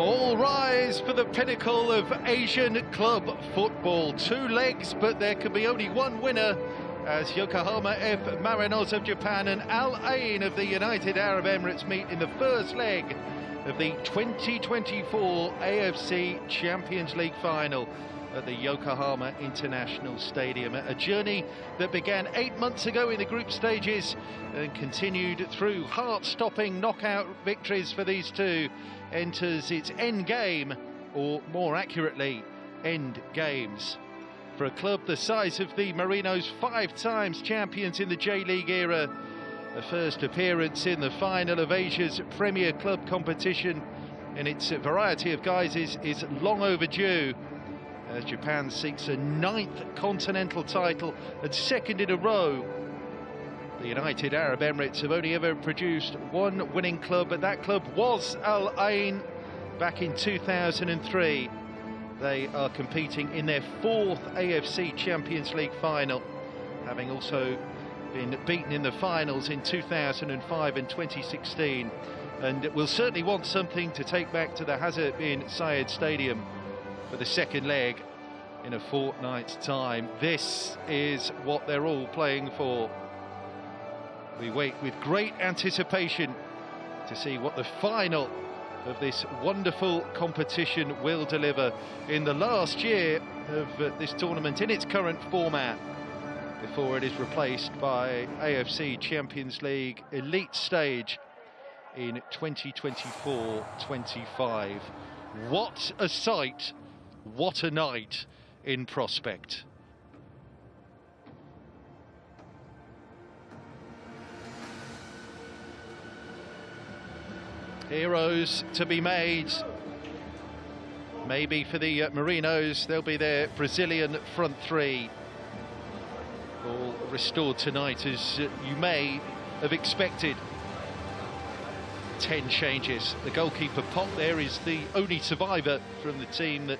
All rise for the pinnacle of Asian club football. Two legs, but there can be only one winner, as Yokohama F Marinos of Japan and Al Ain of the United Arab Emirates meet in the first leg of the 2024 AFC Champions League final at the Yokohama International Stadium. A journey that began 8 months ago in the group stages and continued through heart-stopping knockout victories for these two, enters its end game, or more accurately, end games. For a club the size of the Marinos, 5 times champions in the J-League era, a first appearance in the final of Asia's premier club competition in its variety of guises is long overdue, as Japan seeks a 9th continental title and 2nd in a row. The United Arab Emirates have only ever produced one winning club, but that club was Al Ain back in 2003. They are competing in their 4th AFC Champions League final, having also been beaten in the finals in 2005 and 2016, and will certainly want something to take back to the Hazrat bin Zayed Stadium for the second leg in a fortnight's time. This is what they're all playing for. We wait with great anticipation to see what the final of this wonderful competition will deliver in the last year of this tournament in its current format, before it is replaced by AFC Champions League elite stage in 2024-25. What a sight, what a night in prospect. Heroes to be made. Maybe for the Marinos, they'll be their Brazilian front three, all restored tonight, as you may have expected. 10 changes. The goalkeeper Pop there is the only survivor from the team that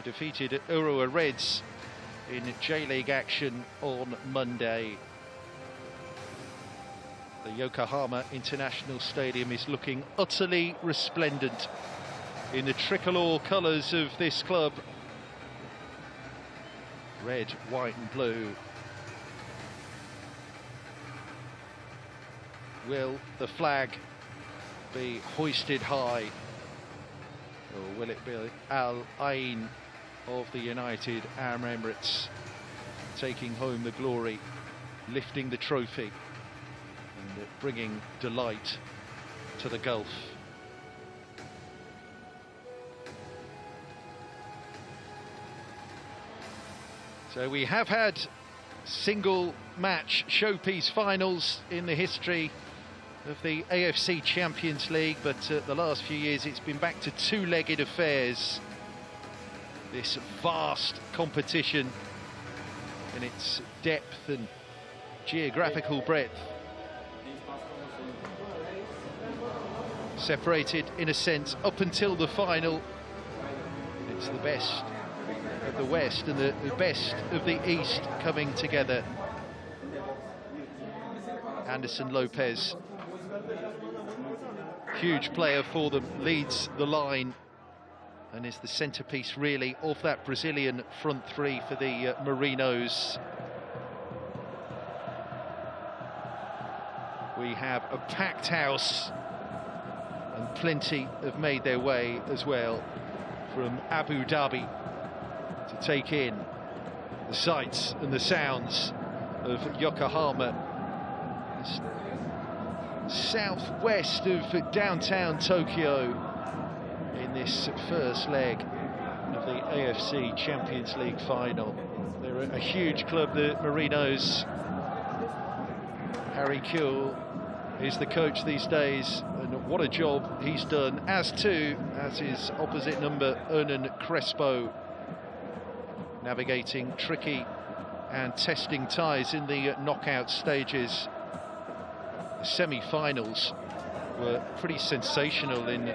defeated Urawa Reds in J-League action on Monday. The Yokohama International Stadium is looking utterly resplendent in the tricolour colours of this club. Red, white and blue. Will the flag be hoisted high, or will it be Al Ain of the United Arab Emirates taking home the glory, lifting the trophy and bringing delight to the Gulf? So we have had single match showpiece finals in the history of the AFC Champions League, but the last few years it's been back to two-legged affairs. This vast competition in its depth and geographical breadth, separated in a sense up until the final. It's the best of the West and the best of the East coming together. Anderson Lopez, huge player for them, leads the line and is the centrepiece really of that Brazilian front three for the Marinos. We have a packed house, and plenty have made their way as well from Abu Dhabi to take in the sights and the sounds of Yokohama, southwest of downtown Tokyo, in this first leg of the AFC Champions League final. They're a huge club, the Marinos. Harry Kuehl is the coach these days, and what a job he's done, as his opposite number, Hernan Crespo, navigating tricky and testing ties in the knockout stages. The semi-finals were pretty sensational in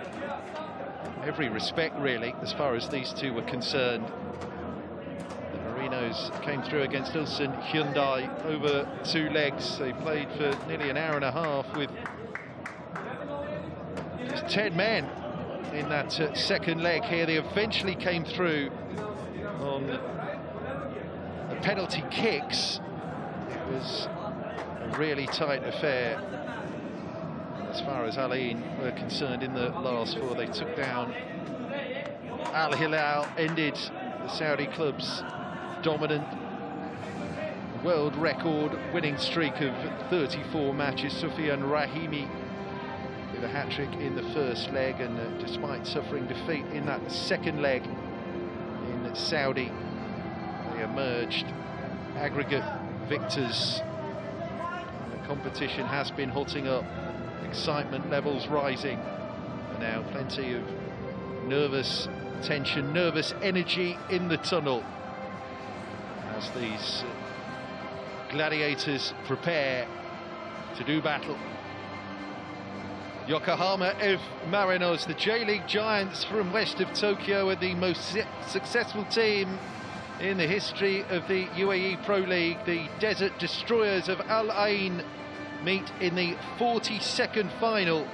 every respect, really, as far as these two were concerned. The Marinos came through against Ulsan Hyundai over 2 legs. They played for nearly an hour and a half with just 10 men in that second leg here. They eventually came through on the penalty kicks. It was a really tight affair as far as Al Ain were concerned in the last four. They took down Al Hilal, ended the Saudi club's dominant world record winning streak of 34 matches. Soufiane Rahimi with a hat-trick in the first leg, and despite suffering defeat in that second leg in Saudi, they emerged aggregate victors. The competition has been hotting up, excitement levels rising, and now plenty of nervous tension, nervous energy in the tunnel as these gladiators prepare to do battle. Yokohama F. Marinos, the J-League giants from west of Tokyo, are the most successful team in the history of the UAE Pro League. The Desert Destroyers of Al Ain meet in the 42nd final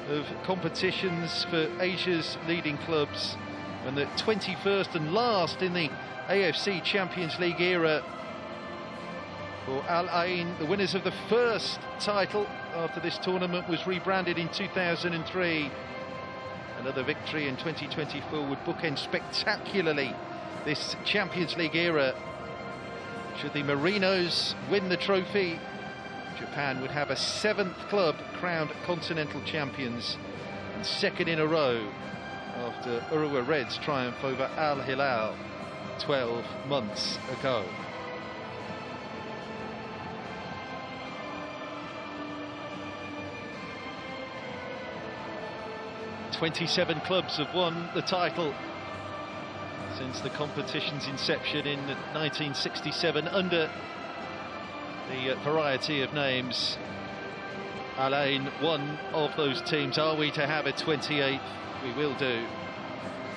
of competitions for Asia's leading clubs, and the 21st and last in the AFC Champions League era for Al Ain. The winners of the first title after this tournament was rebranded in 2003. Another victory in 2024 would bookend spectacularly this Champions League era. Should the Marinos win the trophy, Japan would have a 7th club crowned continental champions, and 2nd in a row after Urawa Reds' triumph over Al Hilal 12 months ago. "27 clubs have won the title since the competition's inception in 1967 under the variety of names. Al Ain, one of those teams. Are we to have a 28th? We will do,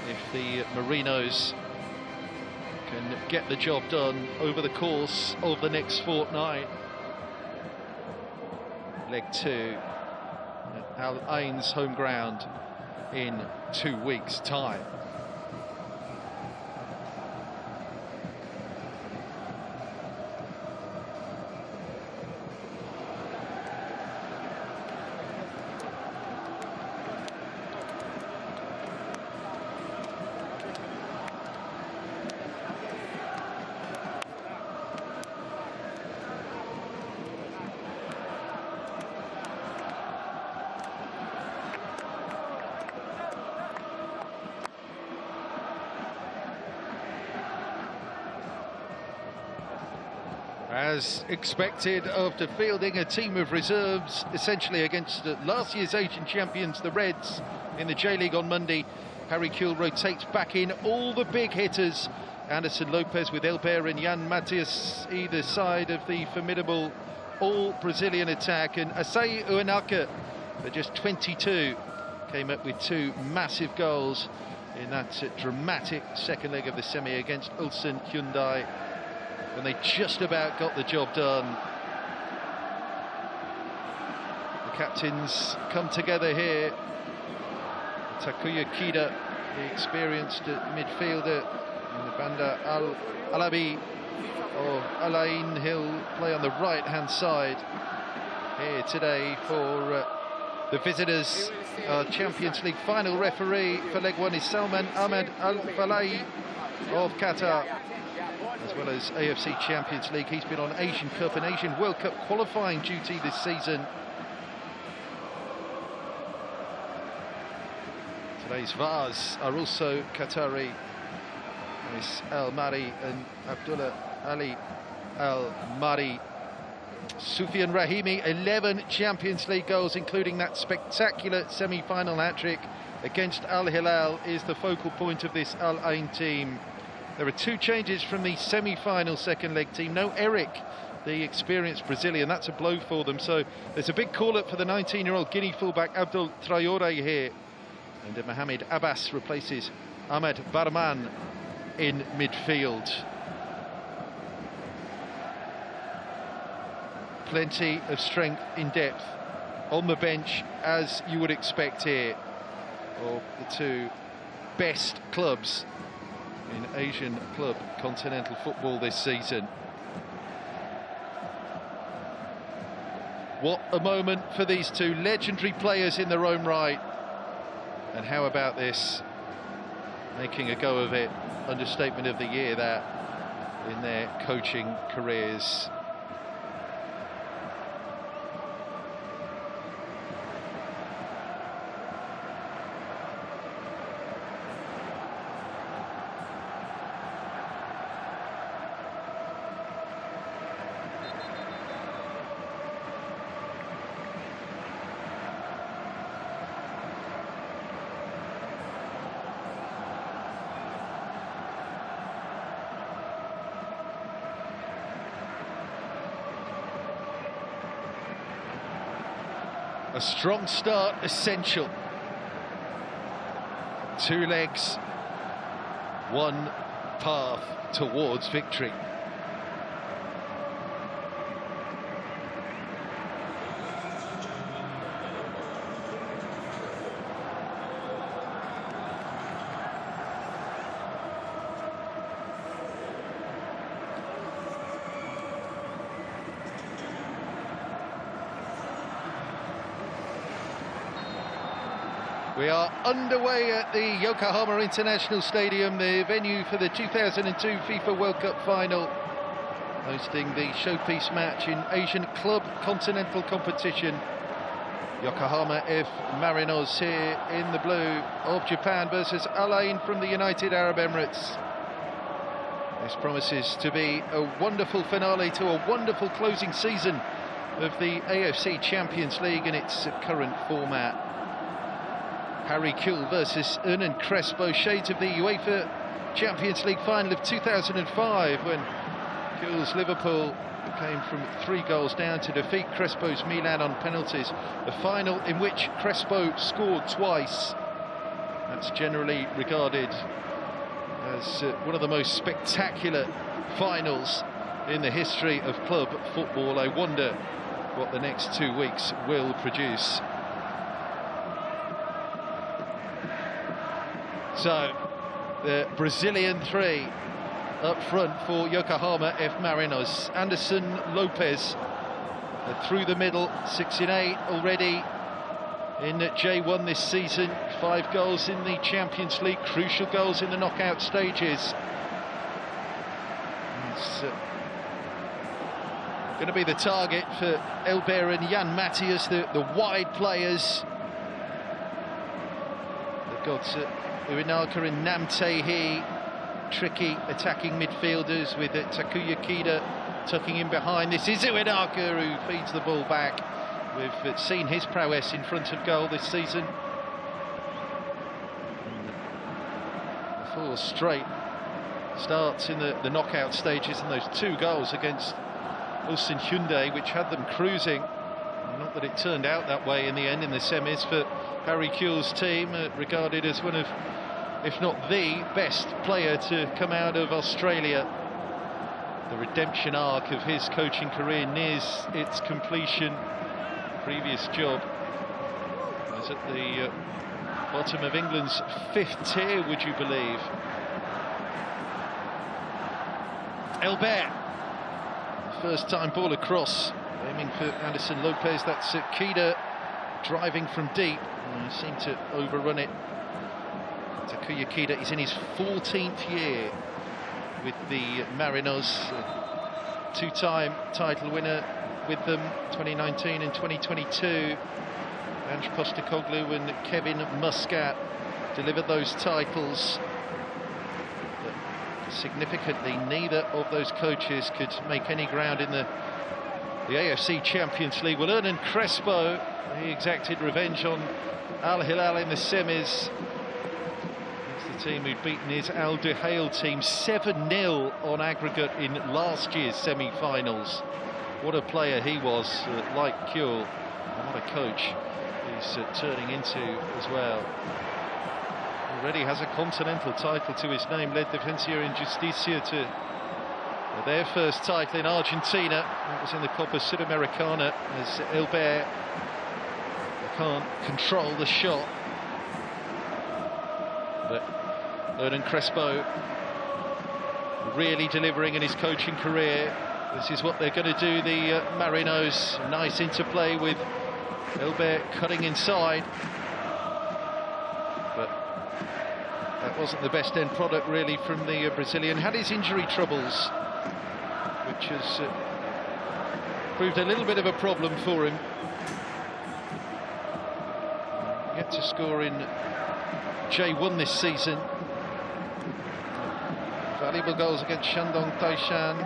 if the Marinos can get the job done over the course of the next fortnight. Leg 2 at Al Ain's home ground in 2 weeks' time. As expected, after fielding a team of reserves essentially against last year's Asian champions, the Reds, in the J-League on Monday, Harry Kewell rotates back in all the big hitters. Anderson Lopez with Elber and Jan Matias either side of the formidable all-Brazilian attack, and Asai Uenaka, at just 22, came up with 2 massive goals in that dramatic second leg of the semi against Ulsan Hyundai, when they just about got the job done. The captains come together here. Takuya Kida, the experienced midfielder, in the Banda Al-Alabi of Al Ain. He'll play on the right-hand side here today for the visitors. Champions League final referee for leg 1 is Salman Ahmad Al-Falai of Qatar, as well as AFC Champions League. He's been on Asian Cup and Asian World Cup qualifying duty this season. Today's VARs are also Qatari. It's Al-Mari and Abdullah Ali Al-Mari. Soufiane Rahimi, 11 Champions League goals, including that spectacular semi-final hat-trick against Al Hilal, is the focal point of this Al Ain team. There are 2 changes from the semi-final second leg team. No Eric, the experienced Brazilian. That's a blow for them. So there's a big call-up for the 19-year-old Guinea fullback Abdul Traore here. And Mohamed Abbas replaces Ahmed Barman in midfield. Plenty of strength in depth on the bench, as you would expect here. of the two best clubs in Asian club continental football this season. What a moment for these two legendary players in their own right. And how about this? Making a go of it, understatement of the year, that in their coaching careers. A strong start essential. Two legs, one path towards victory. We are underway at the Yokohama International Stadium, the venue for the 2002 FIFA World Cup final, hosting the showpiece match in Asian Club Continental Competition. Yokohama F Marinos here in the blue of Japan versus Al Ain from the United Arab Emirates. This promises to be a wonderful finale to a wonderful closing season of the AFC Champions League in its current format. Harry Kewell versus Hernan Crespo, shades of the UEFA Champions League final of 2005, when Kewell's Liverpool came from 3 goals down to defeat Crespo's Milan on penalties. A final in which Crespo scored twice. That's generally regarded as one of the most spectacular finals in the history of club football. I wonder what the next 2 weeks will produce. So, the Brazilian 3 up front for Yokohama F Marinos. Anderson Lopez through the middle, 6 in 8 already in J1 this season. 5 goals in the Champions League, crucial goals in the knockout stages. It's going to be the target for Elber and Jan Matthias, the wide players. They've got Uinaka and Namtehi, tricky attacking midfielders, with Takuya Kida tucking in behind. This is Uinaka who feeds the ball back. We've seen his prowess in front of goal this season. 4 straight starts in the knockout stages, and those 2 goals against Ulsan Hyundai, which had them cruising. Not that it turned out that way in the end in the semis for Harry Kewell's team, regarded as one of, if not the best player to come out of Australia. The redemption arc of his coaching career nears its completion. Previous job was at the bottom of England's 5th tier, would you believe? Elber, first time ball across, aiming for Anderson Lopez. That's Kida driving from deep. Seemed to overrun it. Takuya Kida is in his 14th year with the Marinos, 2-time title winner with them, 2019 and 2022. Ange Postecoglou and Kevin Muscat delivered those titles. But significantly, neither of those coaches could make any ground in the AFC Champions League. Well, Hernan Crespo, he exacted revenge on Al Hilal in the semis. It's the team who'd beaten his Al Duhail team 7-0 on aggregate in last year's semi-finals. What a player he was, like Kewell, and what a coach he's turning into as well. Already has a continental title to his name, led Defensa and Justicia to their first title in Argentina. It was in the Copa Sudamericana, as Elber can't control the shot. But Hernan Crespo really delivering in his coaching career. This is what they're going to do, the Marinos. Nice interplay with Elbert cutting inside. But that wasn't the best end product really from the Brazilian. Had his injury troubles, which has proved a little bit of a problem for him. Yet to score in J1 this season. Valuable goals against Shandong Taishan,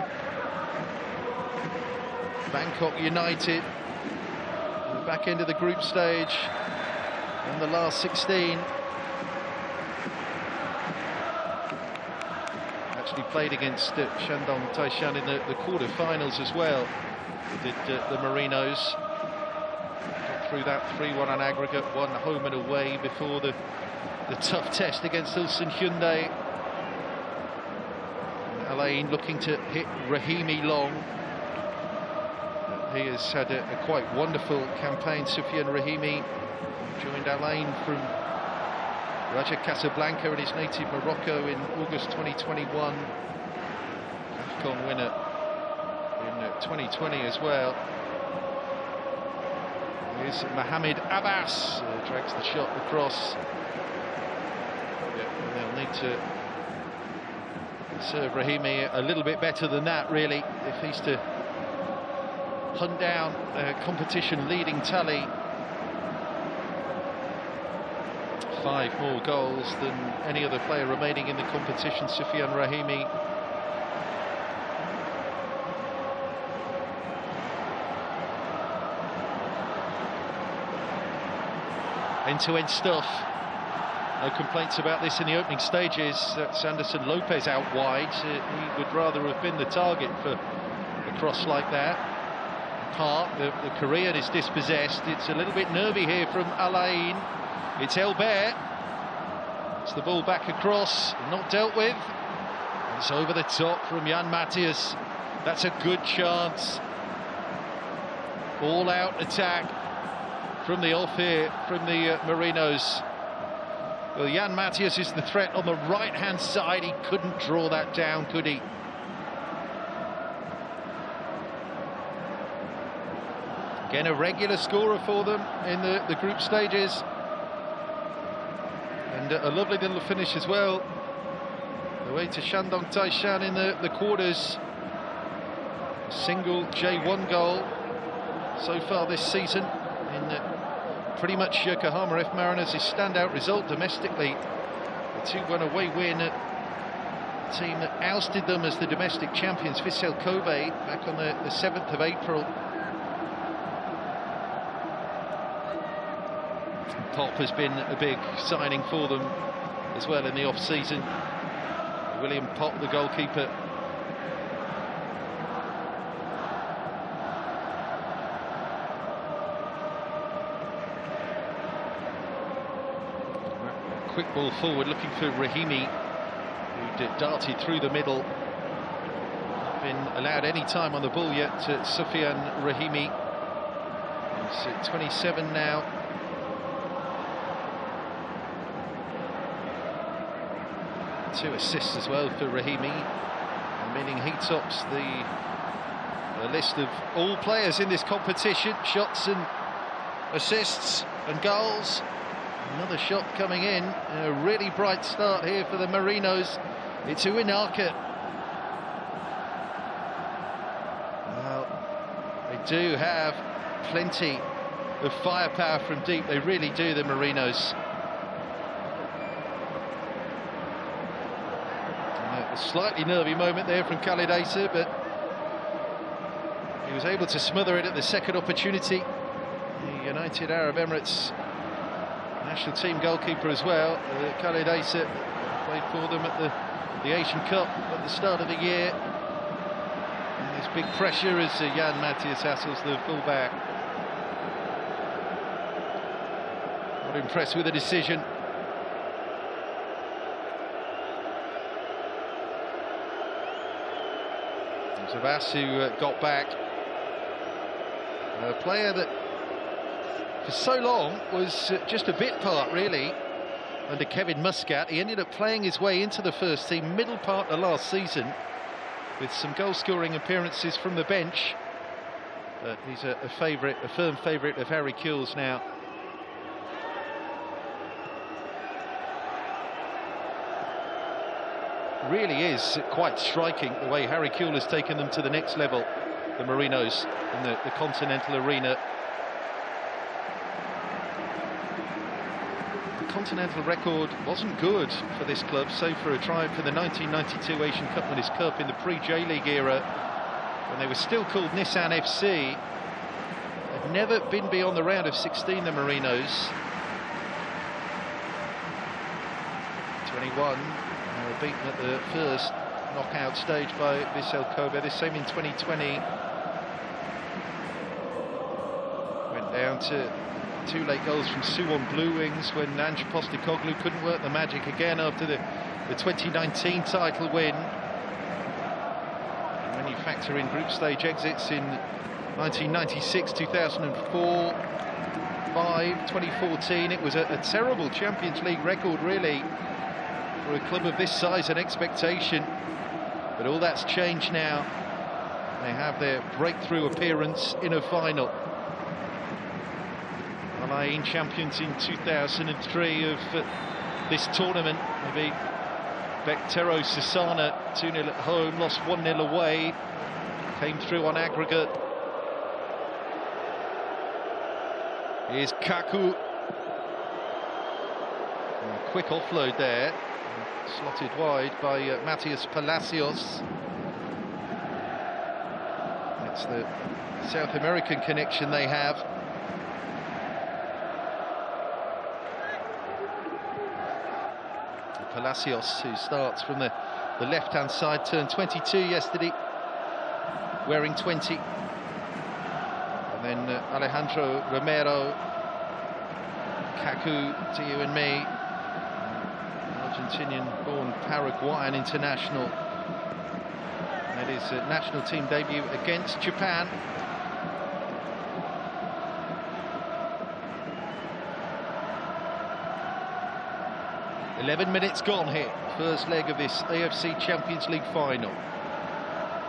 Bangkok United, the back end of the group stage, and the last 16. Actually played against Shandong Taishan in the quarter-finals as well. Did the Marinos. Got through that 3-1 on aggregate, one home and away before the tough test against Ulsan Hyundai. Alain looking to hit Rahimi long. He has had a quite wonderful campaign. Soufiane Rahimi joined Alain from Raja Casablanca in his native Morocco in August 2021. AFCON winner in 2020 as well. Here's Mohamed Abbas, drags the shot across. Yeah, they'll need to serve Rahimi a little bit better than that, really, if he's to hunt down a competition leading tally. 5 more goals than any other player remaining in the competition, Soufiane Rahimi. End-to-end stuff. No complaints about this in the opening stages. That's Anderson Lopez out wide. He would rather have been the target for a cross like that. Park, the Korean, is dispossessed. It's a little bit nervy here from Alain. It's Elbert. It's the ball back across, not dealt with. It's over the top from Jan Matthias. That's a good chance. All-out attack from the off here from the Marinos. Well, Jan Matthias is the threat on the right-hand side. He couldn't draw that down, could he? Again, a regular scorer for them in the group stages. And a lovely little finish as well. The way to Shandong Taishan in the quarters. A single J1 goal so far this season in pretty much Yokohama F Marinos' standout result domestically. A 2-1 away win at the team that ousted them as the domestic champions, Vissel Kobe, back on the 7th of April. Pop has been a big signing for them as well in the off-season. William Pop, the goalkeeper. Quick ball forward, looking for Rahimi, who darted through the middle. Not been allowed any time on the ball yet to Soufiane Rahimi. He's at 27 now. Two assists as well for Rahimi, meaning he tops the list of all players in this competition. Shots and assists and goals. Another shot coming in, and a really bright start here for the Marinos. It's Uinaka. Well, they do have plenty of firepower from deep. They really do, the Marinos. A slightly nervy moment there from Khalid Asa, but he was able to smother it at the second opportunity. The United Arab Emirates national team goalkeeper as well, Khalid Asa, played for them at the Asian Cup at the start of the year. And there's big pressure as Jan Matthias hassles the fullback. Not impressed with the decision. Abbas, who got back. A player that for so long was just a bit part, really. under Kevin Muscat. He ended up playing his way into the first team middle part of last season with some goal-scoring appearances from the bench. But he's a firm favourite of Harry Kewell's now. Really is quite striking the way Harry Kewell has taken them to the next level, the Marinos, in the continental arena. The continental record wasn't good for this club, save for a triumph in the 1992 Asian Cup Winners' Cup in the pre-J League era, when they were still called Nissan FC. They've never been beyond the round of 16, the Marinos. 21. They were beaten at the first knockout stage by Vissel Kobe. The same in 2020. Went down to 2 late goals from Suwon Blue Wings when Ange Postecoglou couldn't work the magic again after the 2019 title win. And when you factor in group stage exits in 1996, 2004, 2014, it was a terrible Champions League record, really, for a club of this size and expectation. But all that's changed now. They have their breakthrough appearance in a final. Al Ain champions in 2003 of this tournament. They beat Bektero Sasana 2-0 at home, lost 1-0 away, came through on aggregate. Here's Kaku. A quick offload there, slotted wide by Matias Palacios. That's the South American connection they have. Palacios, who starts from the left-hand side, turned 22 yesterday, wearing 20. And then Alejandro Romero, Kaku to you and me, Argentinian-born Paraguayan international. That is a national team debut against Japan. "11 minutes gone here, first leg of this AFC Champions League final.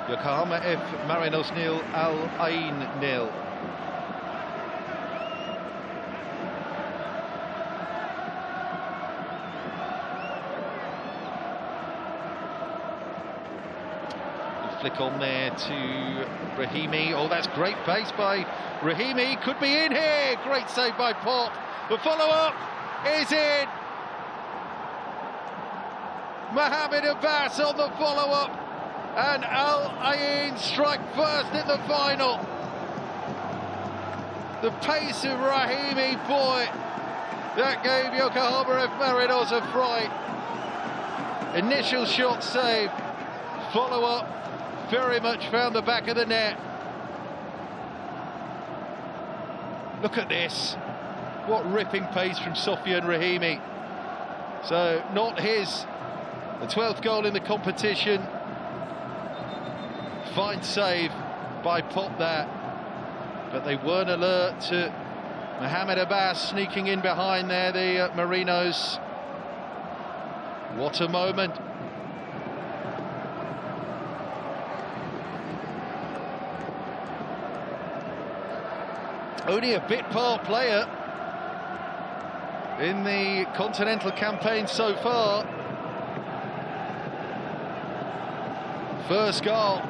Yokohama F Marinos 0, Al Ain 0. Flick on there to Rahimi. Oh, that's great pace by Rahimi. Could be in here. Great save by Pop. The follow-up is in. Mohamed Abbas on the follow-up, and Al Ain strike first in the final. The pace of Rahimi, boy, that gave Yokohama F Marinos a fright. Initial shot saved, follow-up very much found the back of the net. Look at this, what ripping pace from Sofian Rahimi. So not his, the 12th goal in the competition. Fine save by Pop there, but they weren't alert to Mohamed Abbas sneaking in behind there, the Marinos. What a moment. Only a bit part player in the continental campaign so far. First goal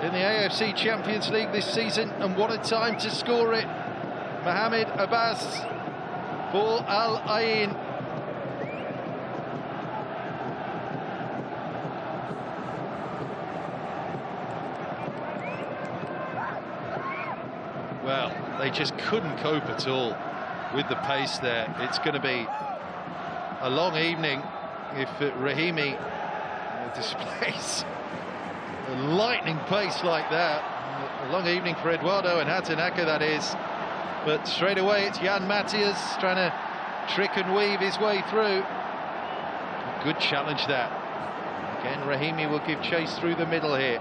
in the AFC Champions League this season, and what a time to score it. Mohamed Abbas for Al Ain. Well, they just couldn't cope at all with the pace there. It's going to be a long evening if Rahimi displays a lightning pace like that. A long evening for Eduardo and Hatanaka, that is. But straight away it's Jan Matthias trying to trick and weave his way through. A good challenge that. Again, Rahimi will give chase through the middle here.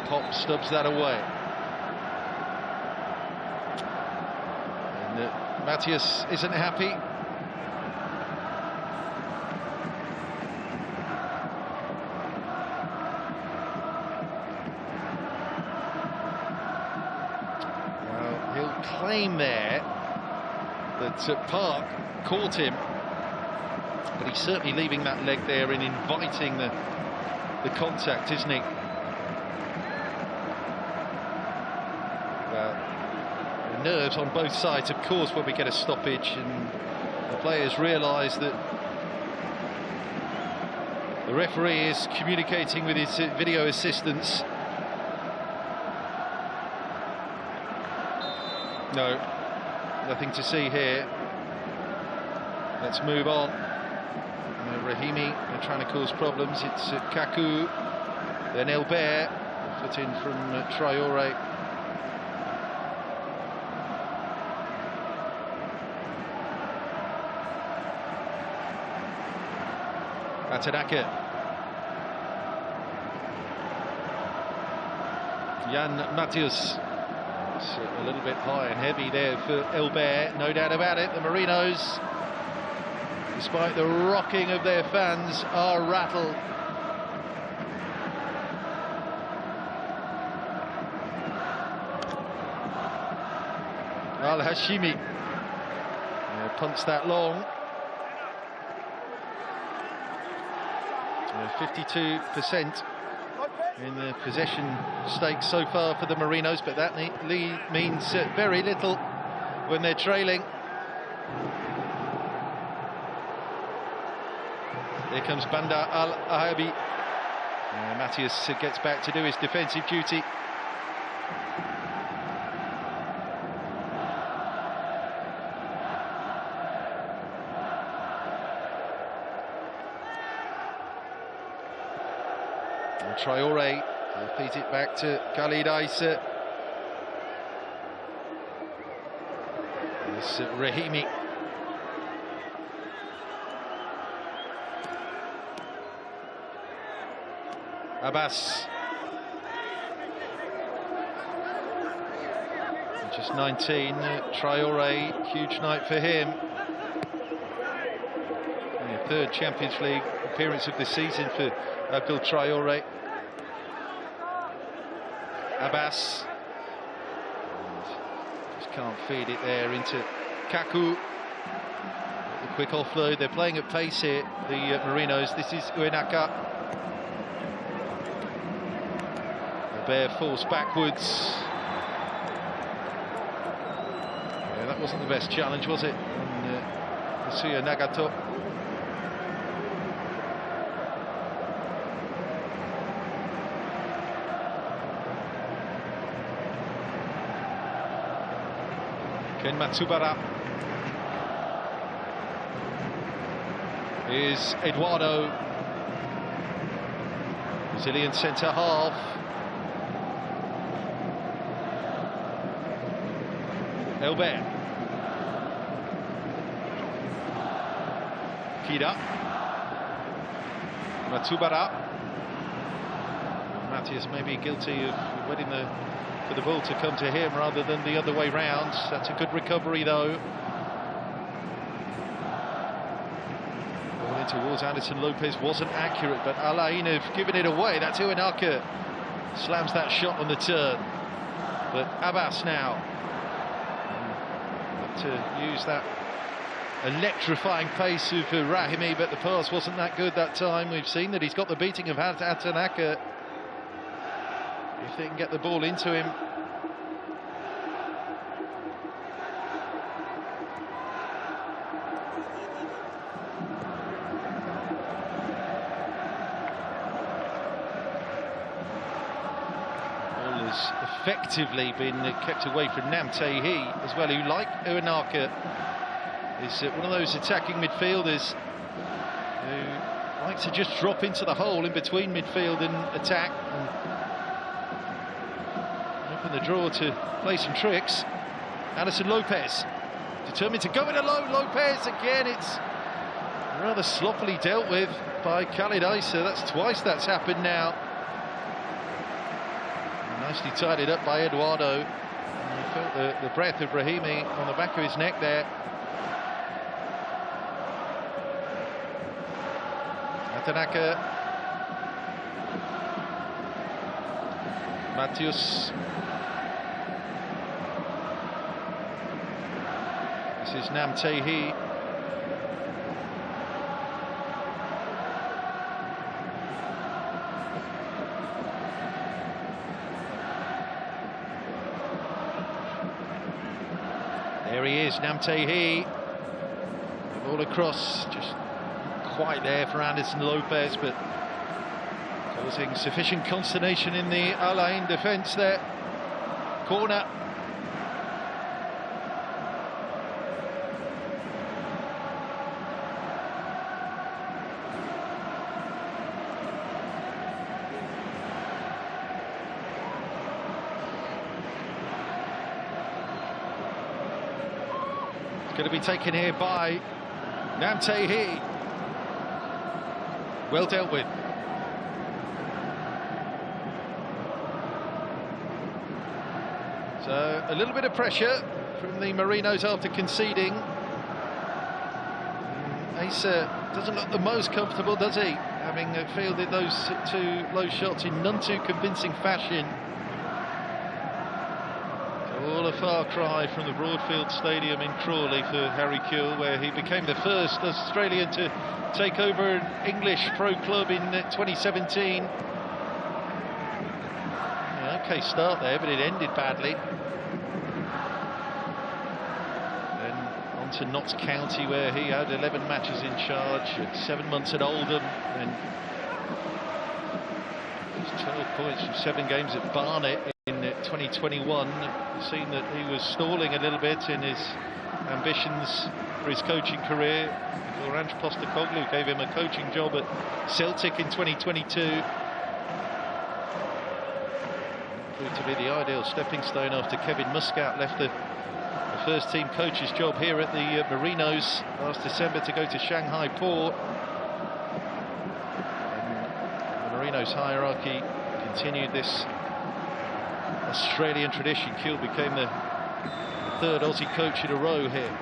Pop stubs that away. And Matthias isn't happy. Well, he'll claim there that Park caught him, but he's certainly leaving that leg there and inviting the contact, isn't he? Well, nerves on both sides, of course, when we get a stoppage, and the players realise that the referee is communicating with his video assistants. No, nothing to see here. Let's move on. Rahimi, they're trying to cause problems. It's Kaku, then Elbert, foot in from Traore. Atanaka. Jan Matheus. It's a little bit high and heavy there for Elbert, no doubt about it. The Marinos, despite the rocking of their fans, are rattled. Al-Hashimi punts that long. 52% in the possession stake so far for the Marinos, but that means very little when they're trailing. Here comes Bandar Al-Ahabi. Matthias gets back to do his defensive duty. And Traore feeds it back to Khalid Aissa. This Rahimi. Abbas, just 19. Traore, huge night for him. The third Champions League appearance of the season for Abdul Traore. Abbas, and just can't feed it there into Kaku. The quick offload. They're playing at pace here, the Marinos. This is Uenaka. Bear falls backwards. Yeah, that wasn't the best challenge, was it? Kasuya Nagato. Ken Matsubara. Is Eduardo, Brazilian centre half. Elbert. Kida. Matsubara. Matthias may be guilty of waiting for the ball to come to him rather than the other way round. That's a good recovery though. Ball in towards Anderson Lopez wasn't accurate, but Al Ain have given it away. That's Uenaka. Slams that shot on the turn. But Abbas now to use that electrifying pace of Rahimi, but the pass wasn't that good that time. We've seen that he's got the beating of Atanaka. If they can get the ball into him. Effectively been kept away from Namtehi as well, who, like Uenaka, is one of those attacking midfielders who likes to just drop into the hole in between midfield and attack and open the draw to play some tricks. Anderson Lopez determined to go in alone. Lopez again, it's rather sloppily dealt with by Khalid Aissa. That's twice that's happened now. Nicely tidied up by Eduardo. Felt the breath of Brahimi on the back of his neck there. Atanaka. Matheus. This is Namtehi. There he is, Namtehi. The ball across, just quite there for Anderson Lopez, but causing sufficient consternation in the Al Ain defence there. Corner. Going to be taken here by Namtehi. Well dealt with. So a little bit of pressure from the Marinos after conceding. Asa doesn't look the most comfortable, does he? Having fielded those two low shots in none too convincing fashion. All a far cry from the Broadfield Stadium in Crawley for Harry Kewell, where he became the first Australian to take over an English pro club in 2017. Yeah, okay start there, but it ended badly. Then on to Notts County, where he had 11 matches in charge, 7 months at Oldham, and 12 points from 7 games at Barnet. In 2021, seen that he was stalling a little bit in his ambitions for his coaching career. Ange Postecoglou gave him a coaching job at Celtic in 2022. Proved to be the ideal stepping stone after Kevin Muscat left the first team coach's job here at the Marinos last December to go to Shanghai Port. And the Marinos hierarchy continued this Australian tradition. Kewell became the third Aussie coach in a row here.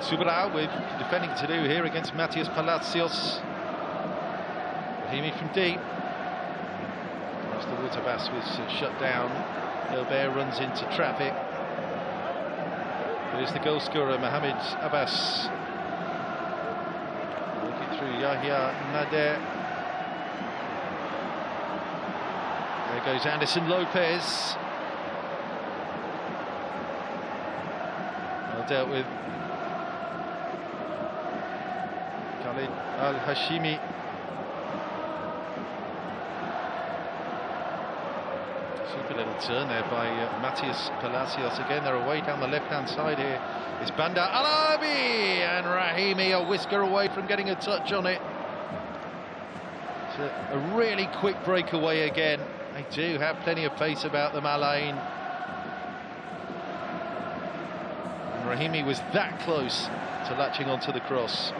Subirao with defending to do here against Matias Palacios. Brahimi from deep. As the Waterbass was shut down, Hilbert runs into traffic. There's the goal scorer, Mohamed Abbas. Looking through Yahya Nader. There goes Anderson Lopez. Well dealt with. Khalid Al-Hashimi. Super little turn there by Matias Palacios. Again, they're away down the left-hand side here. It's Bandar Alabi, and Rahimi a whisker away from getting a touch on it. It's a really quick breakaway again. They do have plenty of pace about them, Al Ain. And Rahimi was that close to latching onto the cross.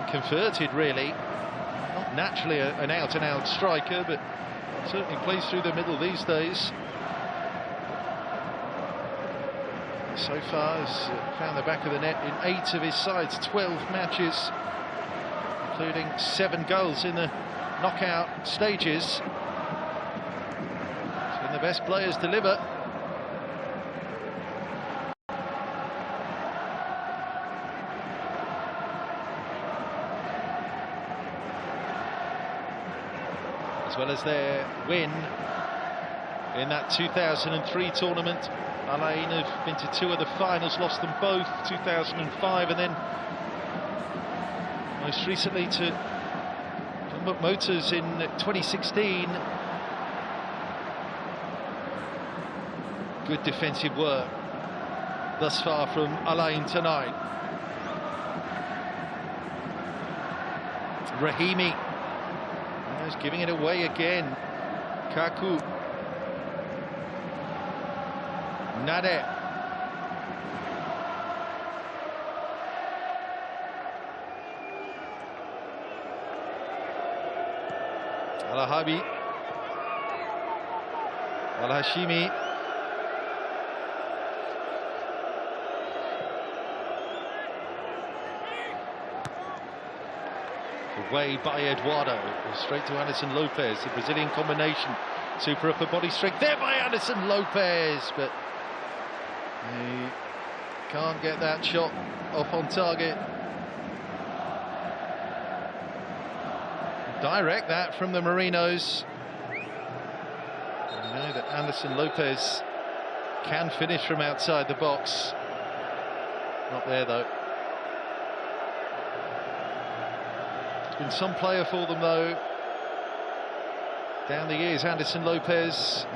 Converted, really. Not naturally an out-and-out striker, but certainly plays through the middle these days. So far, has found the back of the net in 8 of his side's 12 matches, including 7 goals in the knockout stages. When the best players deliver. As well as their win in that 2003 tournament. Al Ain have been to 2 of the finals, lost them both, 2005, and then most recently to John Motors in 2016. Good defensive work. thus far from Alain tonight. Rahimi. He's giving it away again. Kaku. Nade. Al-Habi. Al-Hashimi. Away by Eduardo, straight to Anderson Lopez, the Brazilian combination, super upper body strength there by Anderson Lopez, but he can't get that shot off on target. Direct that from the Marinos. You know that Anderson Lopez can finish from outside the box. Not there though. Been some player for them though down the years. Anderson Lopez,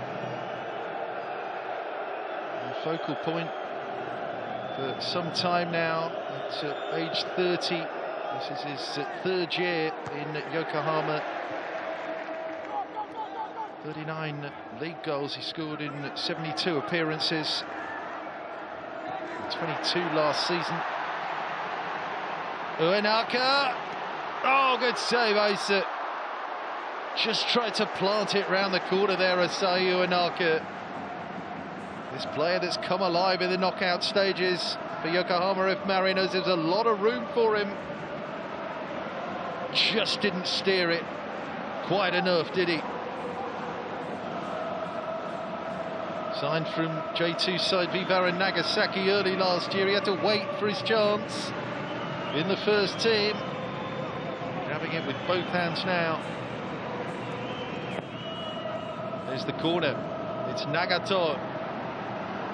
a focal point for some time now. At age 30, this is his third year in Yokohama. 39 league goals he scored in 72 appearances, 22 last season. Uenaka. Oh, good save, Asa. Just tried to plant it round the corner there, Asai Uenaka. This player that's come alive in the knockout stages for Yokohama F Marinos. There's a lot of room for him. Just didn't steer it quite enough, did he? Signed from J2 side Vivara Nagasaki early last year. He had to wait for his chance in the first team. Grabbing it with both hands now. There's the corner. It's Nagato.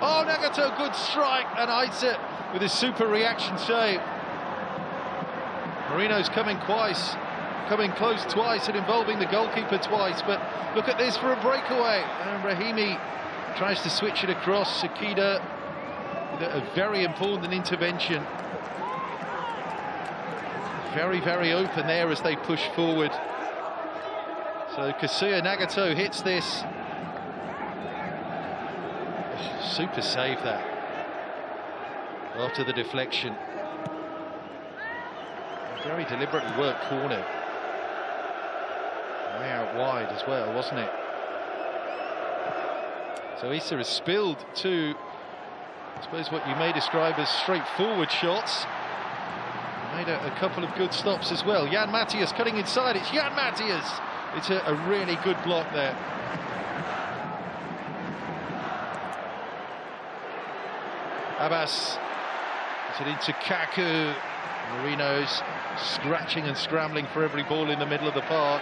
Oh, Nagato, good strike, and Isa with his super reaction save. Marinos coming close twice and involving the goalkeeper twice, but look at this for a breakaway. And Rahimi tries to switch it across. Sakida with a very important intervention. Very, very open there as they push forward. So Kazuya Nagato hits this. Oh, super save that. After the deflection. Very deliberately worked corner. Way out wide as well, wasn't it? So Issa has spilled two, I suppose what you may describe as straightforward shots. Made a couple of good stops as well. Jan Matthias cutting inside. It's Jan Matthias. It's a really good block there. Abbas puts it into Kaku. Marinos scratching and scrambling for every ball in the middle of the park.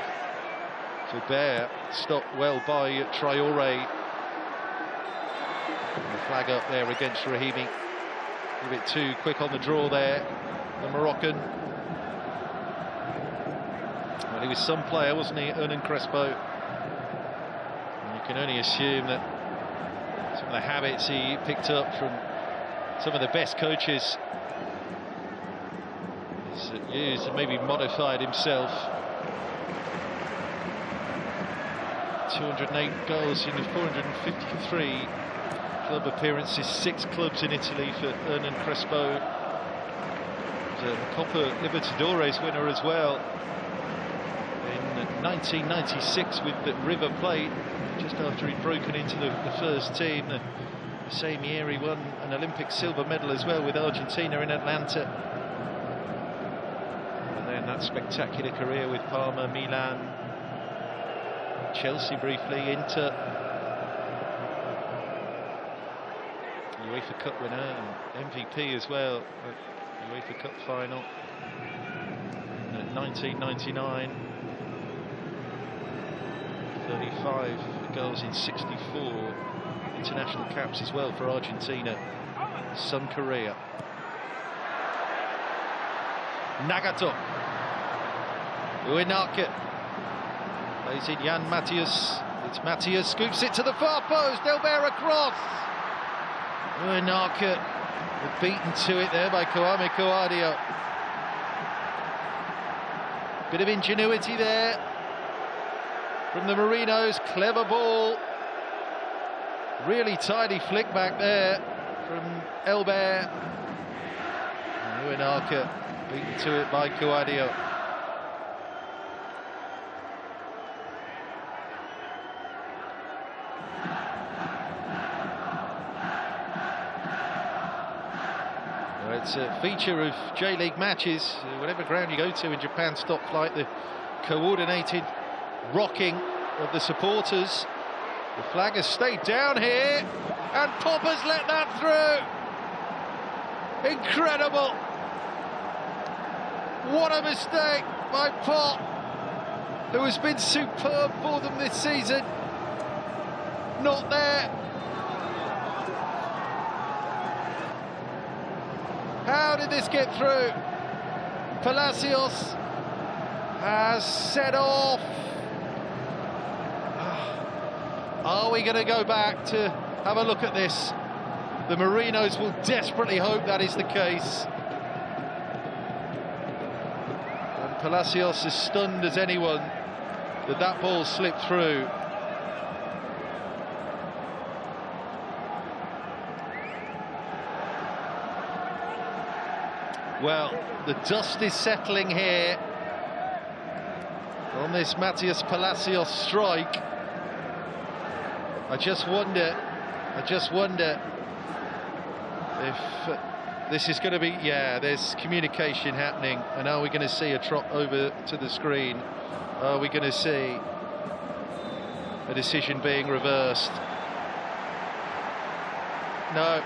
Bear stopped well by Traore. The flag up there against Rahimi. A bit too quick on the draw there, the Moroccan. Well, he was some player, wasn't he, Hernan Crespo? And you can only assume that some of the habits he picked up from some of the best coaches he's used and maybe modified himself. 208 goals in 453 club appearances, 6 clubs in Italy for Hernan Crespo. He was a Coppa Libertadores winner as well in 1996 with the River Plate, just after he'd broken into the first team. The same year he won an Olympic silver medal as well with Argentina in Atlanta. And then that spectacular career with Parma, Milan, Chelsea briefly, Inter, UEFA Cup winner and MVP as well at the UEFA Cup final in 1999. 35 goals in 64 international caps as well for Argentina. Sun Korea. Nagato. Uenaka. Plays in Jan Matthias. It's Matthias, scoops it to the far post. Delbert across. Uenaka beaten to it there by Kwame Kawadio. Bit of ingenuity there from the Marinos. Clever ball. Really tidy flick back there from Elbert. Uenaka beaten to it by Kawadio. It's a feature of J-League matches. Whatever ground you go to in Japan, stop flight, the coordinated rocking of the supporters. The flag has stayed down here, and Pop has let that through. Incredible. What a mistake by Pop, who has been superb for them this season. Not there. How did this get through? Palacios has set off. Are we going to go back to have a look at this? The Marinos will desperately hope that is the case. And Palacios is stunned as anyone that that ball slipped through. Well, the dust is settling here on this Matias Palacios strike. I just wonder if this is going to be, yeah, there's communication happening, and are we going to see a trot over to the screen? Are we going to see a decision being reversed? No.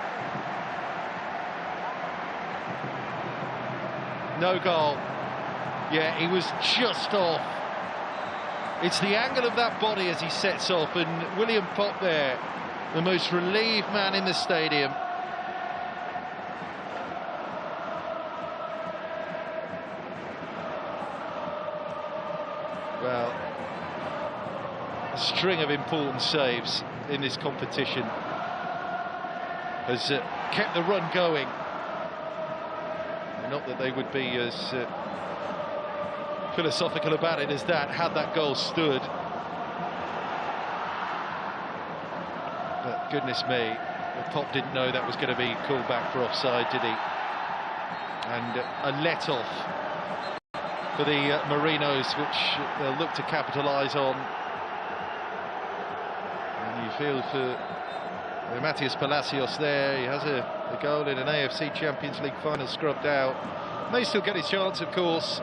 No goal. Yeah, he was just off. It's the angle of that body as he sets off, and William Pop there, the most relieved man in the stadium. Well, a string of important saves in this competition has kept the run going. Not that they would be as philosophical about it as that, had that goal stood. But goodness me, Pop didn't know that was going to be called back for offside, did he? And a let-off for the Marinos, which they'll look to capitalise on. And you feel for Matias Palacios there. He has a goal in an AFC Champions League final scrubbed out. May still get his chance, of course.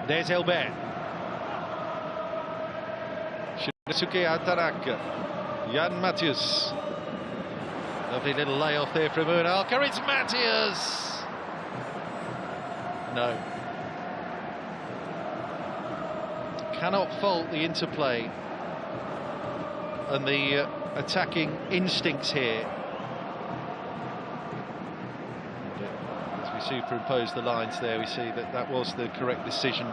There's Elbert. Shinosuke Atanaka. Jan Matheus. Lovely little layoff there from Uenaka. It's Matheus! No. Cannot fault the interplay and the attacking instincts here. As we superimpose the lines there, we see that that was the correct decision.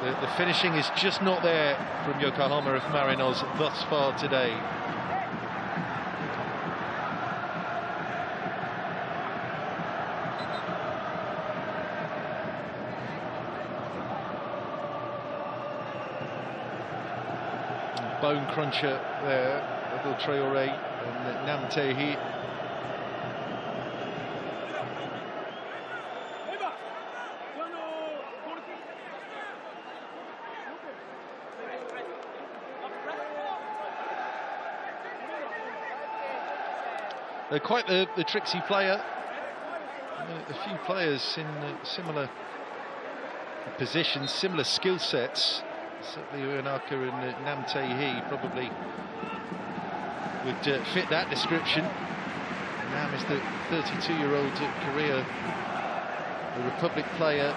The finishing is just not there from Yokohama of Marinos thus far today. Bone cruncher there, Adil Traoré and Nam Tae-hee. They're quite the tricksy player. A few players in similar positions, similar skill sets. Certainly Uenaka and Nam Tae-hee probably would fit that description. Nam is the 32-year-old Korea, the Republic player,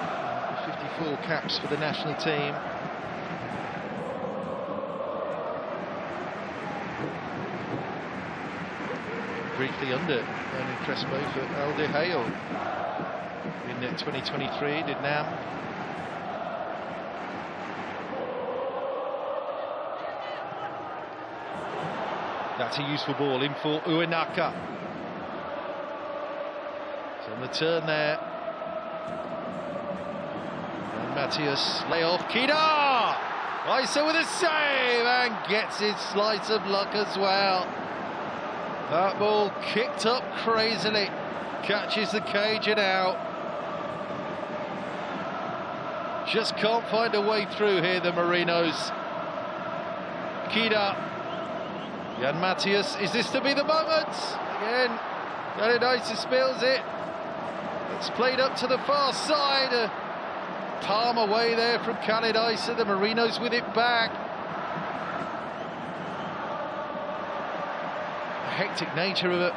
54 caps for the national team. Briefly under Ernie Crespo for Al De Hayo in 2023, did Nam. That's a useful ball in for Uenaka. It's on the turn there. And Matthias lay off. Kida! Isa with a save and gets his slice of luck as well. That ball kicked up crazily. Catches the cage and out. Just can't find a way through here, the Marinos. Kida. Jan Matthias, is this to be the moment? Again, Isa spills it. It's played up to the far side. Palm away there from Khalid Isa, the Marinos with it back. The hectic nature of the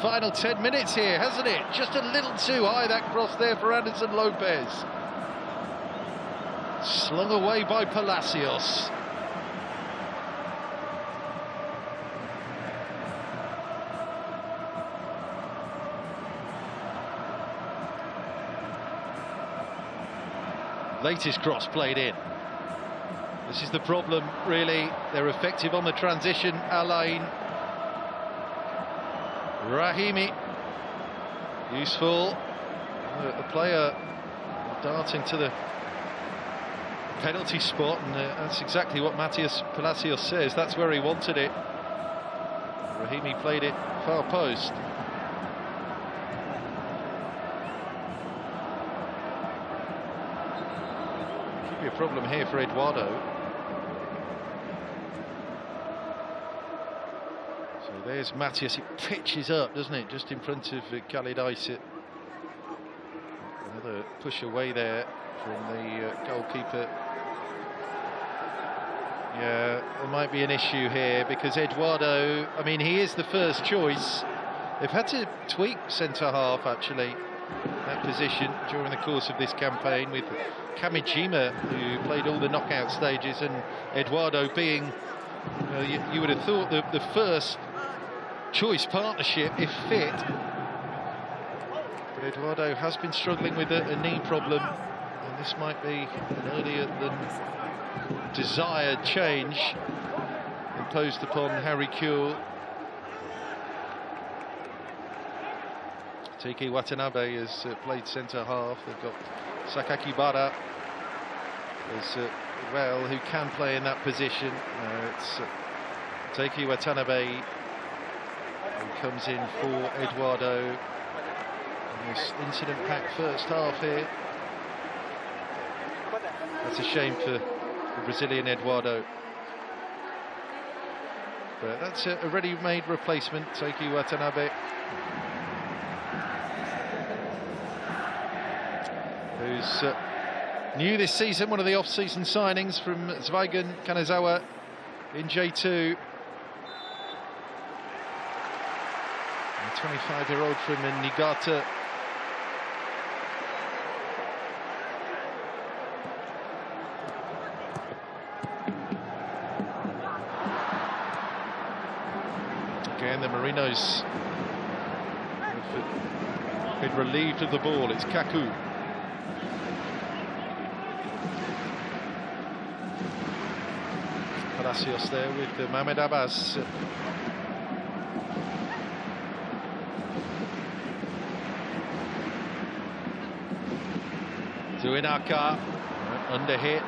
final 10 minutes here, hasn't it? Just a little too high, that cross there for Anderson Lopez. Slung away by Palacios. Latest cross played in. This is the problem, really. They're effective on the transition. Alain. Rahimi. Useful. The player darting to the penalty spot, and that's exactly what Matthias Palacios says. That's where he wanted it. Rahimi played it far post. Be a problem here for Eduardo. So there's Matthias. It pitches up, doesn't it, just in front of Khalid Isa. Another push away there from the goalkeeper. Yeah, there might be an issue here because Eduardo, I mean, he is the first choice. They've had to tweak centre-half, actually, that position during the course of this campaign, with Kamijima, who played all the knockout stages, and Eduardo being, you would have thought, the first choice partnership if fit. But Eduardo has been struggling with a knee problem, and this might be an earlier than desired change imposed upon Harry Kewell. Tiki Watanabe has played centre-half. They've got Sakaki Bara as well, who can play in that position. It's Tiki Watanabe who comes in for Eduardo in this incident-packed first half here. That's a shame for the Brazilian Eduardo. But that's a ready-made replacement, Tiki Watanabe, who's new this season, one of the off-season signings from Zweigen Kanazawa in J2. A 25-year-old from Niigata. Again, the Marinos have been relieved of the ball. It's Kaku. Palacios there with Mohamed Abbas. Zuinaka under hit.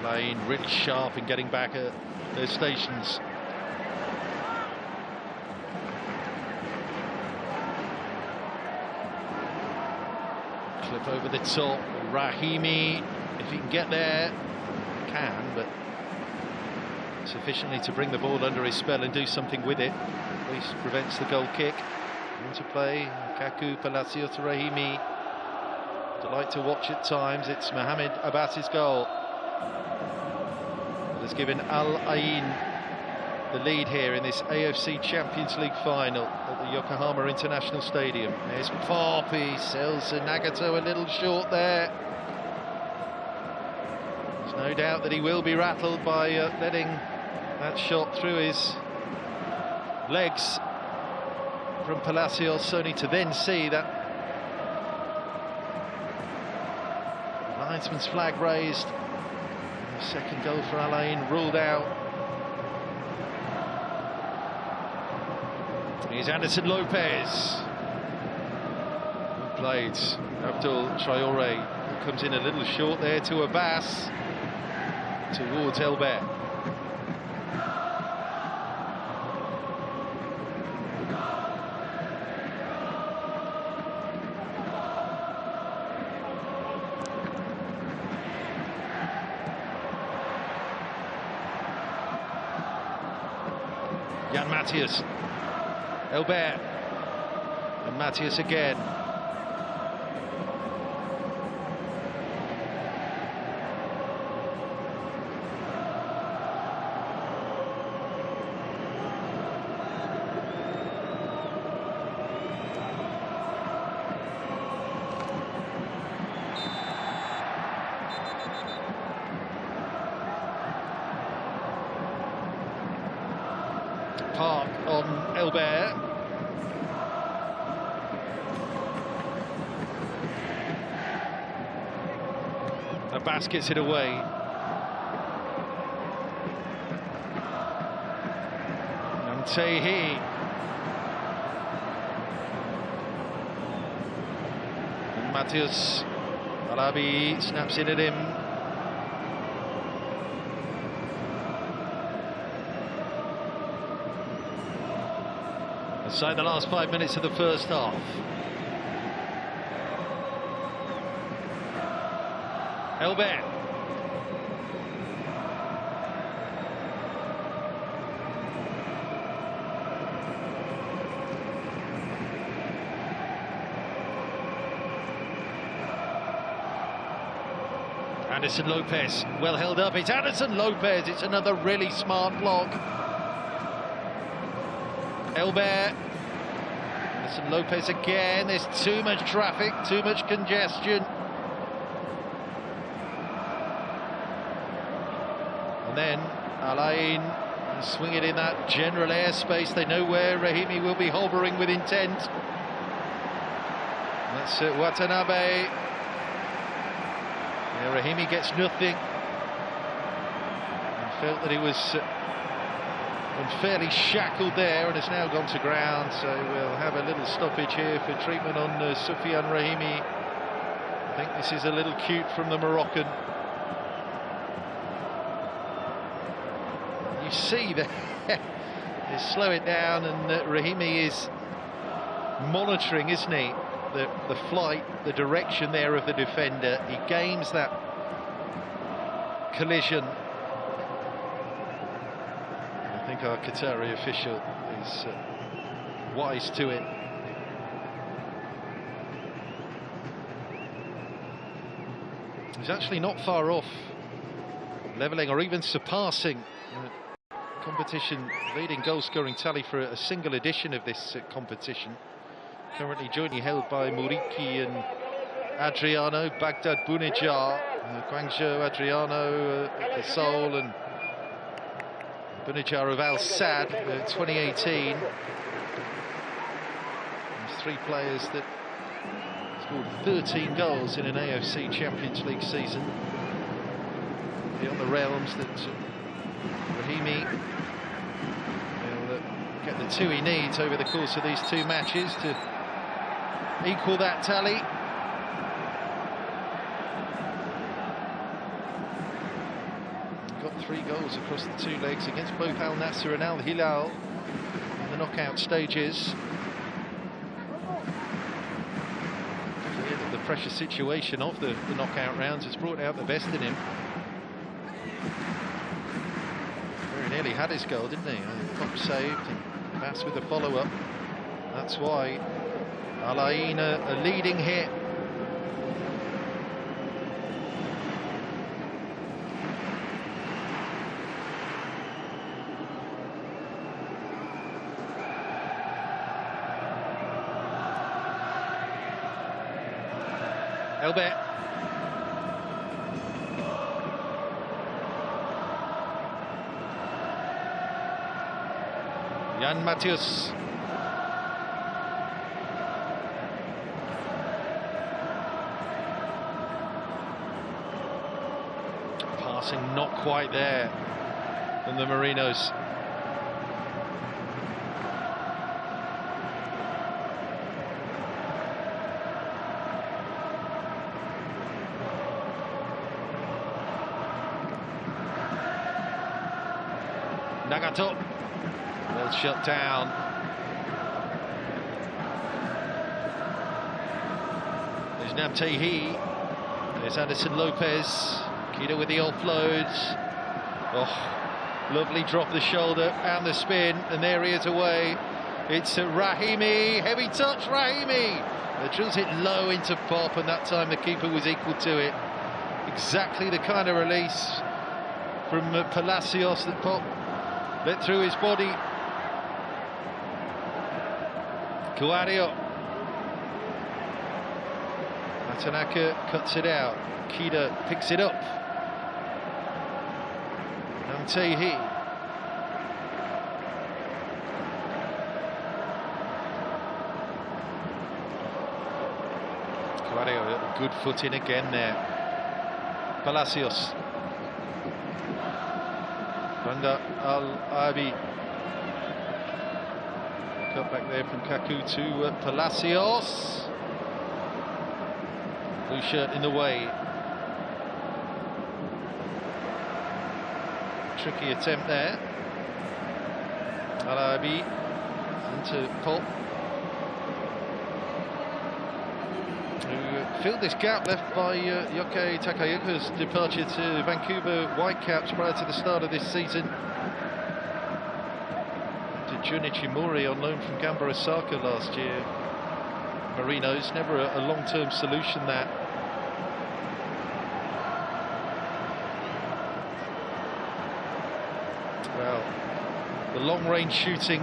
Alain really sharp in getting back at their stations. Clip over the top. Rahimi, if he can get there, can, but sufficiently to bring the ball under his spell and do something with it. At least prevents the goal kick. Into play, Kaku, Palacios, Rahimi. Delight to watch at times. It's Mohamed Abbas's goal that has given Al Ain the lead here in this AFC Champions League final at the Yokohama International Stadium. There's Poppy, sells Nagato a little short there. There's no doubt that he will be rattled by letting that shot through his legs from Palacios, only to then see that linesman's flag raised. The second goal for Alain ruled out. Here's Anderson Lopez. Good played. Abdul Traore comes in a little short there to Abbas. Towards Elbert. Jan Matthias. Elbert. And Matthias again. Park on Elbert. Abbas gets it away. Namtehi. And Matthias Alabi snaps in at him. Inside the last 5 minutes of the first half. Elbert. Anderson Lopez, well held up. It's Anderson Lopez. It's another really smart block. Elbert. Anderson Lopez again. There's too much traffic, too much congestion. And then Alain swing it in that general airspace. They know where Rahimi will be hovering with intent. And that's Watanabe. Yeah, Rahimi gets nothing. And felt that he was unfairly shackled there and has now gone to ground. So we'll have a little stoppage here for treatment on Soufiane Rahimi. I think this is a little cute from the Moroccan. You see that they slow it down, and Rahimi is monitoring, isn't he? The flight, the direction there of the defender. He gains that collision. I think our Qatari official is wise to it. He's actually not far off levelling or even surpassing competition leading goal scoring tally for a single edition of this competition. Currently jointly held by Muriki and Adriano, Baghdad Bunejar, Guangzhou Adriano at the Seoul, and Bunejar of Al Sadd 2018. There's three players that scored 13 goals in an AFC Champions League season. Beyond the realms that Rahimi will get the two he needs over the course of these two matches to equal that tally. Got 3 goals across the 2 legs against both Al Nassr and Al Hilal in the knockout stages. Clear that the pressure situation of the knockout rounds has brought out the best in him. Very nearly had his goal, didn't he? Top saved and Bass with the follow-up. That's why Alain a leading hit. Elbert. Jan Matthias. Passing not quite there from the Marinos. Nagato. Well shut down. There's Namtehi. There's Anderson Lopez. Kida with the offload. Oh, lovely drop of the shoulder and the spin, and there he is away. It's Rahimi. Heavy touch, Rahimi. Drills it low into Pop, and that time the keeper was equal to it. Exactly the kind of release from Palacios that Pop let through his body. Guadio. Matanaka cuts it out. Kida picks it up. Namtehi. Guadio, a good foot in again there. Palacios. Banda Al-Abi. Cut back there from Kaku to Palacios. Blue shirt in the way. Tricky attempt there. Al-Abi into Pop, who filled this gap left by Yoke Takayuka's departure to Vancouver Whitecaps prior to the start of this season. To Junichi Mori on loan from Gamba Osaka last year. Marinos, never a long-term solution, that. Well, the long-range shooting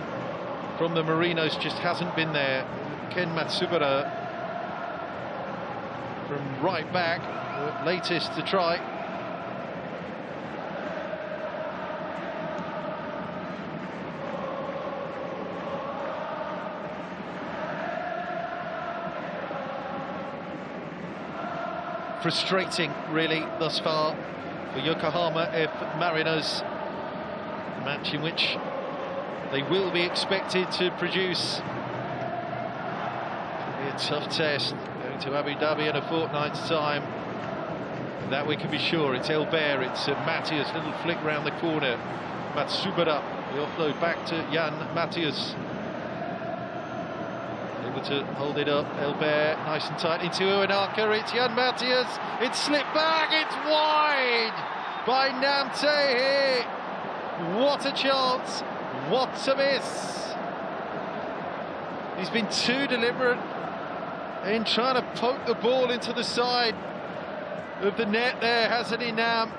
from the Marinos just hasn't been there. Ken Matsubara from right back, the latest to try. Frustrating, really, thus far for Yokohama F Marinos. A match in which they will be expected to produce. It'll be a tough test, going to Abu Dhabi in a fortnight's time. And that we can be sure. It's Elbert, it's Matthias, little flick round the corner. Matsubara, the offload back to Jan Matthias. Able to hold it up, Elbert, nice and tight into Uenaka. It's Jan Matthias, it's slipped back, it's wide by Namtehi. What a chance, what a miss. He's been too deliberate in trying to poke the ball into the side of the net there, hasn't he, Nam?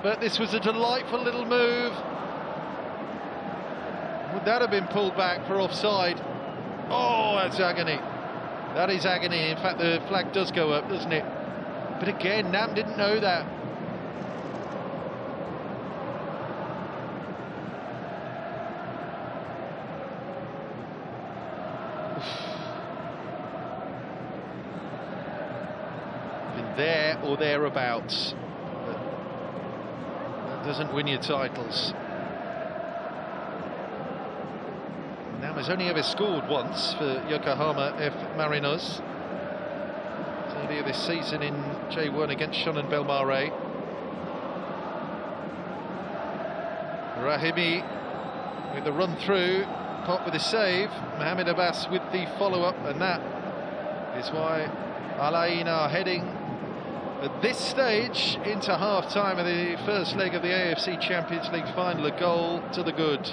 But this was a delightful little move. Would that have been pulled back for offside? Oh, that's agony. That is agony. In fact, the flag does go up, doesn't it? But again, Nam didn't know that. Been there or thereabouts. But that doesn't win you titles. Nam has only ever scored once for Yokohama F Marinos. Earlier this season in J1 against Shonan Bellmare. Rahimi with the run through, Pop with a save, Mohamed Abbas with the follow-up, and that is why Al Ain are heading at this stage into half-time of the first leg of the AFC Champions League final. A goal to the good.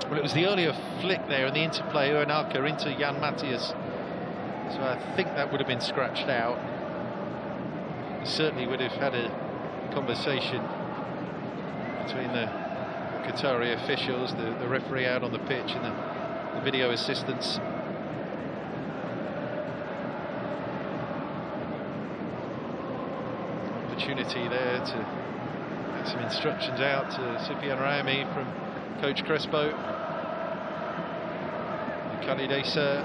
Well, it was the earlier flick there and the interplay, Uenaka into Jan Matthias. So I think that would have been scratched out. He certainly would have had a conversation between the Qatari officials, the referee out on the pitch, and the video assistants. Opportunity there to get some instructions out to Sufyan Rahimi from Coach Crespo. Khalidesa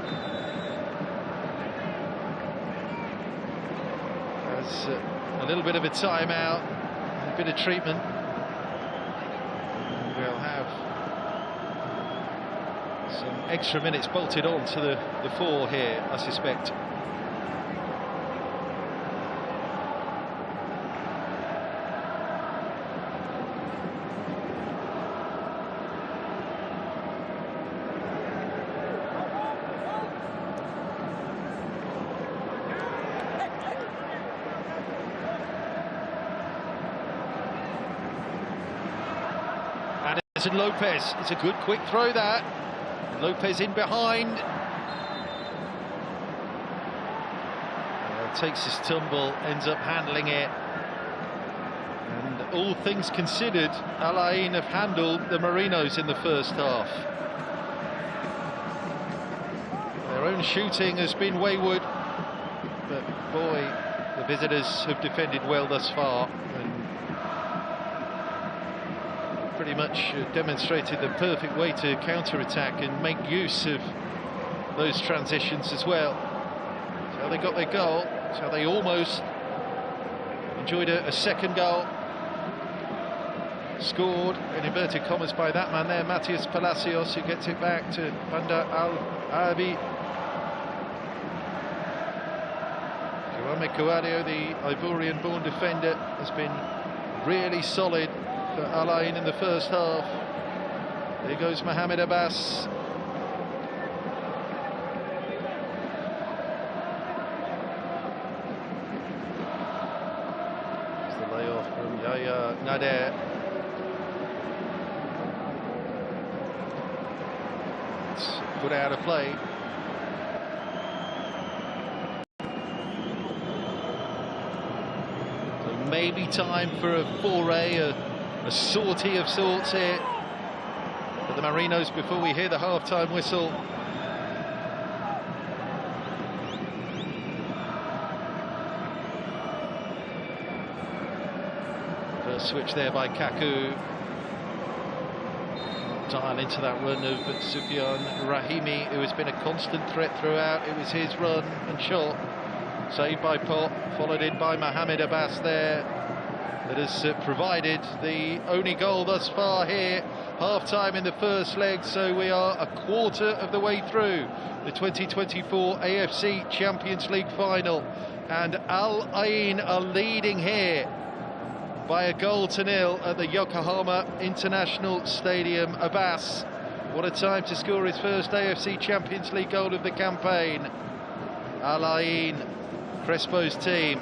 has a little bit of a timeout, a bit of treatment. We'll have Some extra minutes bolted on to the fore here, I suspect. And Lopez, it's a good quick throw that. Lopez in behind. Takes his tumble, ends up handling it. And all things considered, Al Ain have handled the Marinos in the first half. Their own shooting has been wayward, but boy, the visitors have defended well thus far. Pretty much demonstrated the perfect way to counter-attack and make use of those transitions as well. That's how they got their goal. That's how they almost enjoyed a second goal. Scored, in inverted commas, by that man there, Matias Palacios, who gets it back to Banda Al-Abi. Joame Cuadio, the Ivorian-born defender, has been really solid for Al Ain in the first half. There goes Mohamed Abbas. It's the layoff from Yahya Nader. It's put out of play. So maybe time for a foray, a sortie of sorts here for the Marinos before we hear the half-time whistle. First switch there by Kaku. Dial into that run of Sufyan Rahimi, who has been a constant threat throughout. It was his run and shot. Saved by Pop, followed in by Mohamed Abbas there. That has provided the only goal thus far here. Half-time in the first leg, so we are a quarter of the way through the 2024 AFC Champions League final. And Al Ain are leading here by a 0-0 at the Yokohama International Stadium. Abbas, what a time to score his first AFC Champions League goal of the campaign. Al Ain, Crespo's team,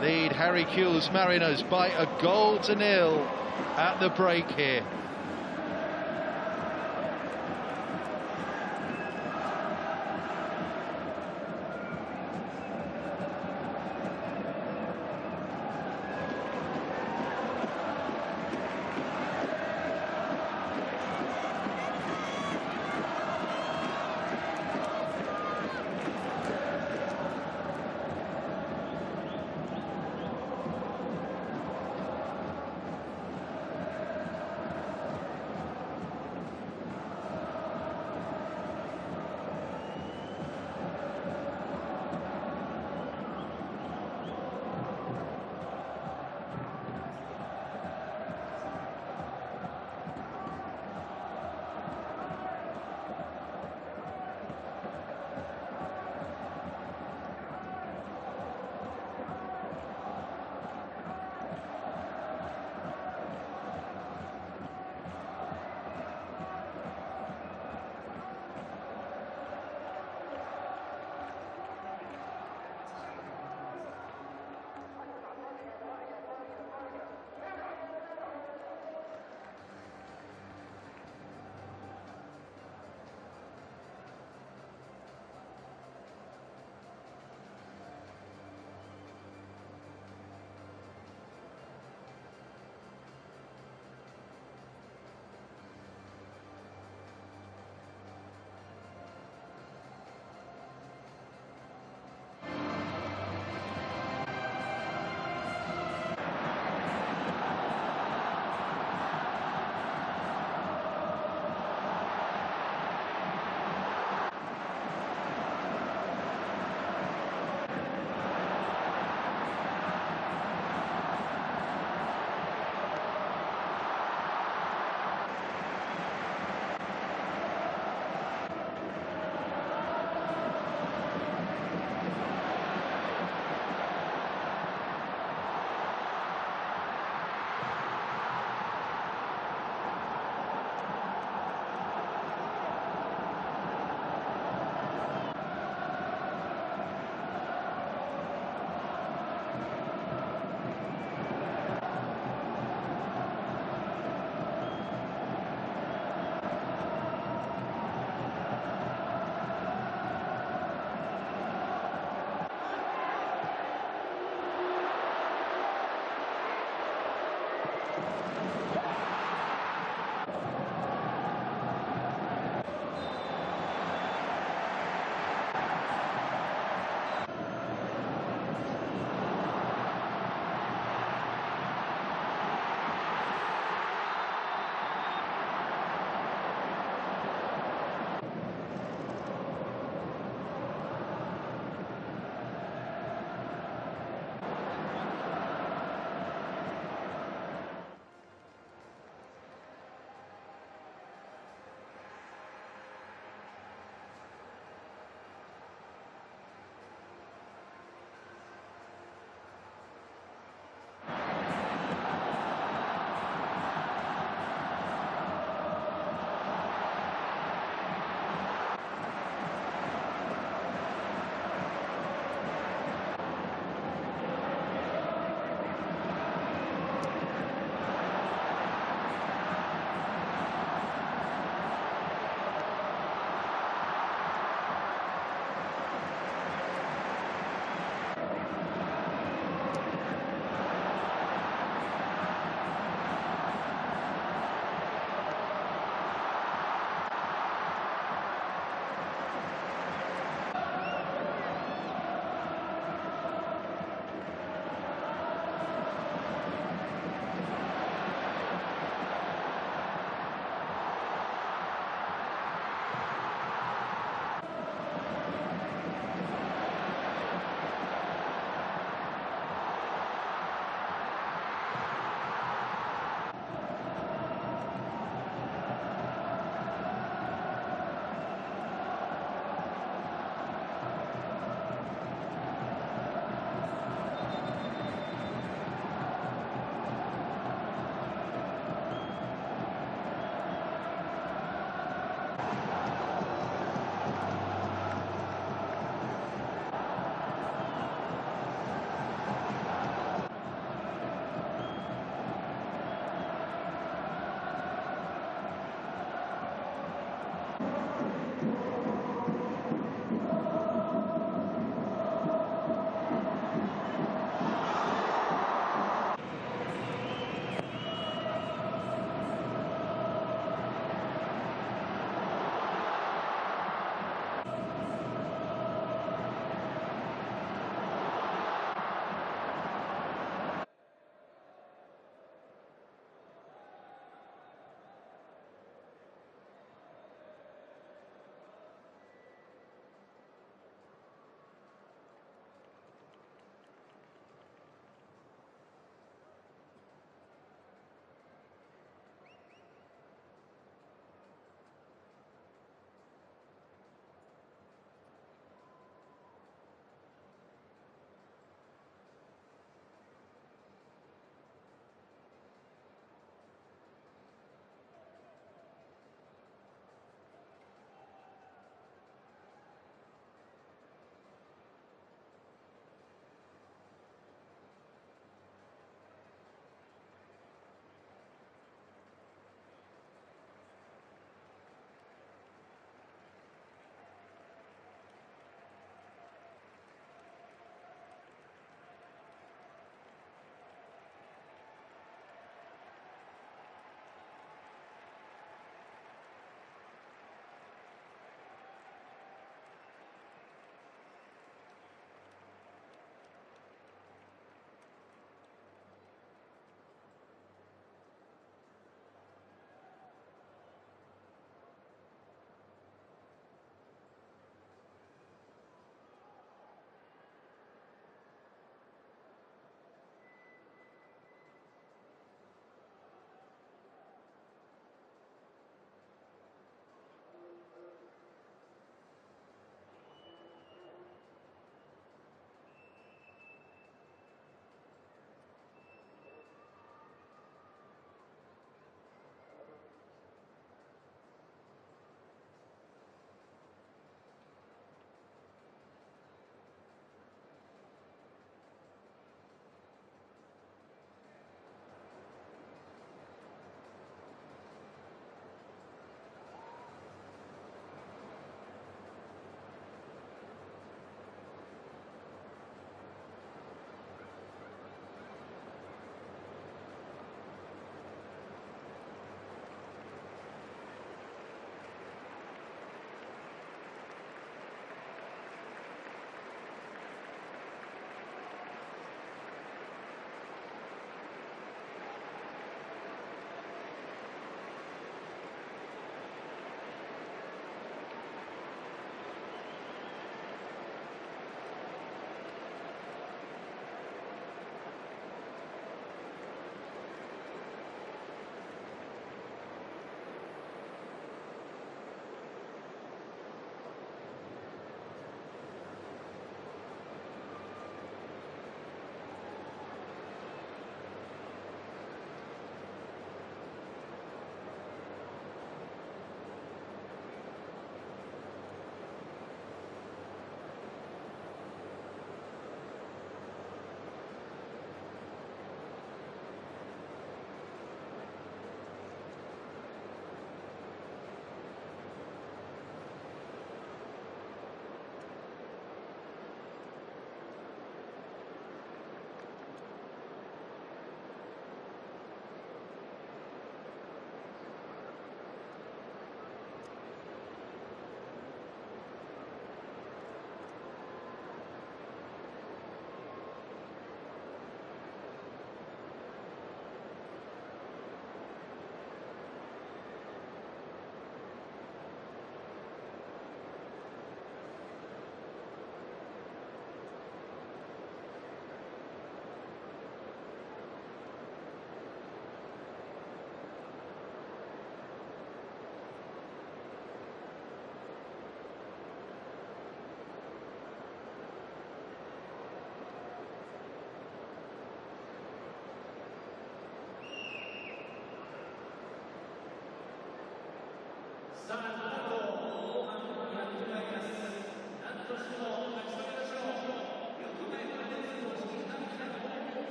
lead Harry Kewell's Marinos by a 0-0 at the break here.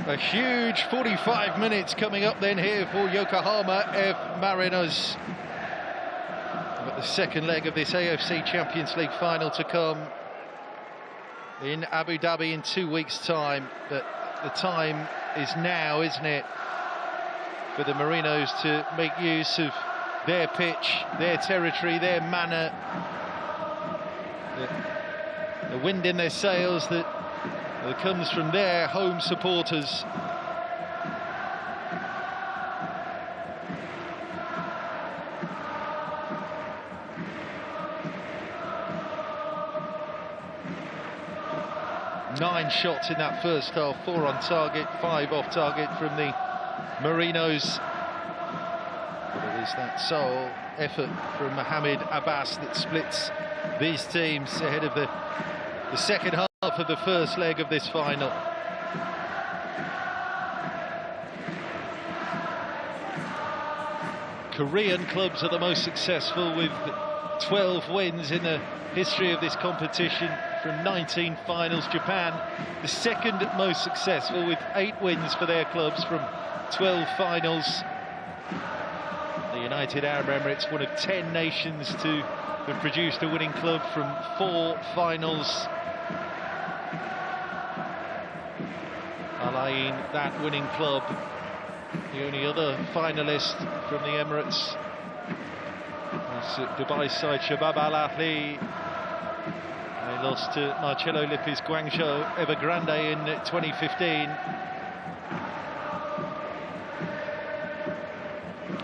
A huge 45 minutes coming up then here for Yokohama F Marinos. But the second leg of this AFC Champions League final to come in Abu Dhabi in 2 weeks' time. But the time is now, isn't it, for the Marinos to make use of their pitch, their territory, their manner, the wind in their sails that comes from their home supporters. Nine shots in that first half, 4 on target, 5 off target from the Marinos. But it is that sole effort from Mohamed Abbas that splits these teams ahead of the second half of the first leg of this final. Korean clubs are the most successful, with 12 wins in the history of this competition from 19 finals. Japan, the second most successful, with 8 wins for their clubs from 12 finals. The United Arab Emirates, one of 10 nations to have produced a winning club from 4 finals. Al Ain, that winning club, the only other finalist from the Emirates was Dubai side Shabab Al Ahli. They lost to Marcelo Lippi's Guangzhou Evergrande in 2015.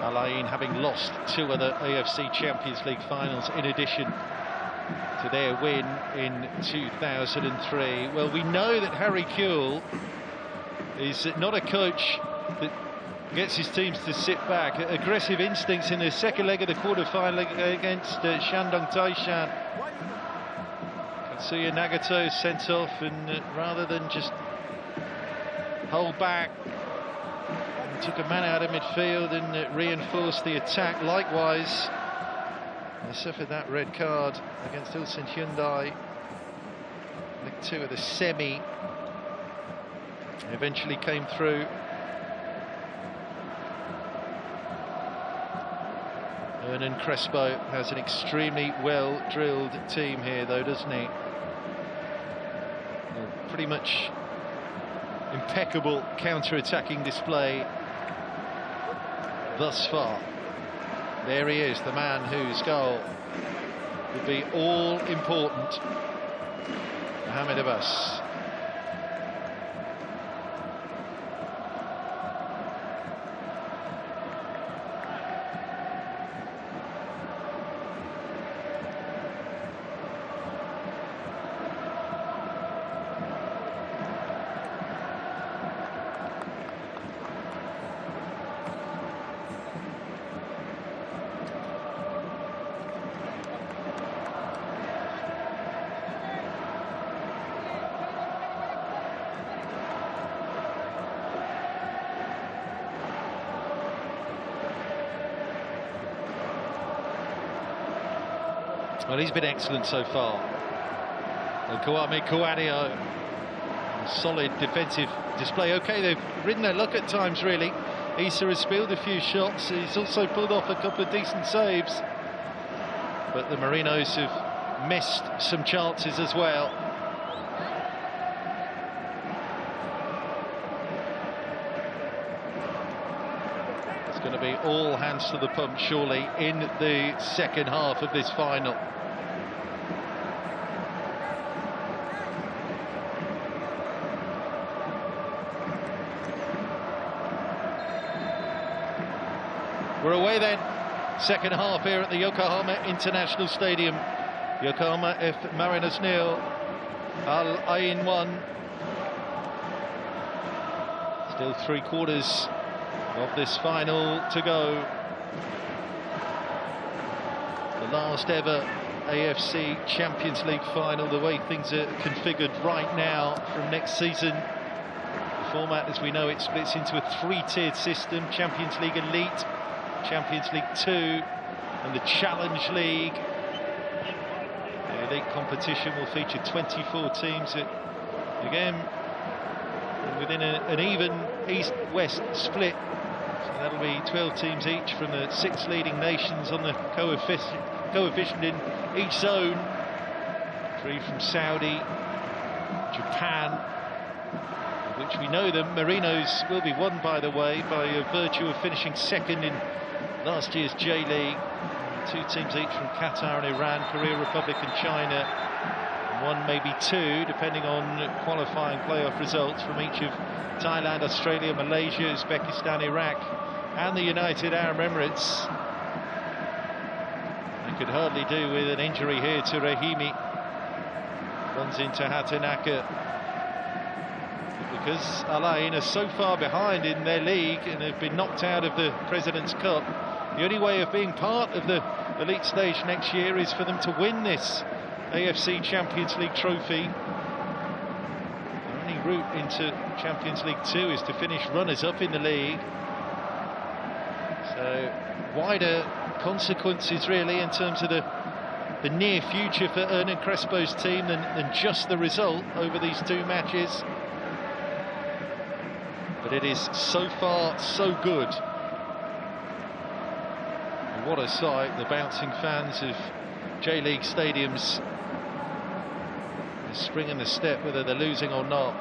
Al Ain having lost 2 other AFC Champions League finals in addition to their win in 2003. Well, we know that Harry Kewell is not a coach that gets his teams to sit back. Aggressive instincts in the second leg of the quarter-final against Shandong Taishan. Katsuya Nagato sent off, and rather than just hold back, he took a man out of midfield and reinforced the attack. Likewise, they suffered that red card against Ulsan Hyundai. Leg 2 of the semi. Eventually came through Hernan Crespo has an extremely well-drilled team here, though, doesn't he? Pretty much impeccable counter-attacking display thus far. There he is, the man whose goal would be all-important, Mohamed Abbas. Well, he's been excellent so far. Kwame Kouadio, solid defensive display. Okay, they've ridden their luck at times, really. Issa has spilled a few shots. He's also pulled off a couple of decent saves. But the Marinos have missed some chances as well. It's going to be all hands to the pump, surely, in the second half of this final. We're away then, second half here at the Yokohama International Stadium. Yokohama F Marinos 0, Al Ain 1. Still 3/4 of this final to go. The last ever AFC Champions League final, the way things are configured right now from next season. The format, as we know it, splits into a 3-tiered system: Champions League Elite, Champions League 2 and the Challenge League. The elite competition will feature 24 teams again within an even east-west split. So that'll be 12 teams each from the 6 leading nations on the coefficient in each zone. 3 from Saudi, Japan, of which we know them. Marinos will be won, by the way, by virtue of finishing second in last year's J-League. 2 teams each from Qatar and Iran, Korea, Republic and China. And 1, maybe 2, depending on qualifying playoff results from each of Thailand, Australia, Malaysia, Uzbekistan, Iraq and the United Arab Emirates. They could hardly do with an injury here to Rahimi. Runs into Hatanaka. Because Al Ain are so far behind in their league and have been knocked out of the President's Cup, the only way of being part of the elite stage next year is for them to win this AFC Champions League trophy. The only route into Champions League 2 is to finish runners-up in the league. So wider consequences really in terms of the near future for Hernan Crespo's team than just the result over these 2 matches. But it is so far so good. And what a sight, the bouncing fans of J-League stadiums. The spring in the step, whether they're losing or not.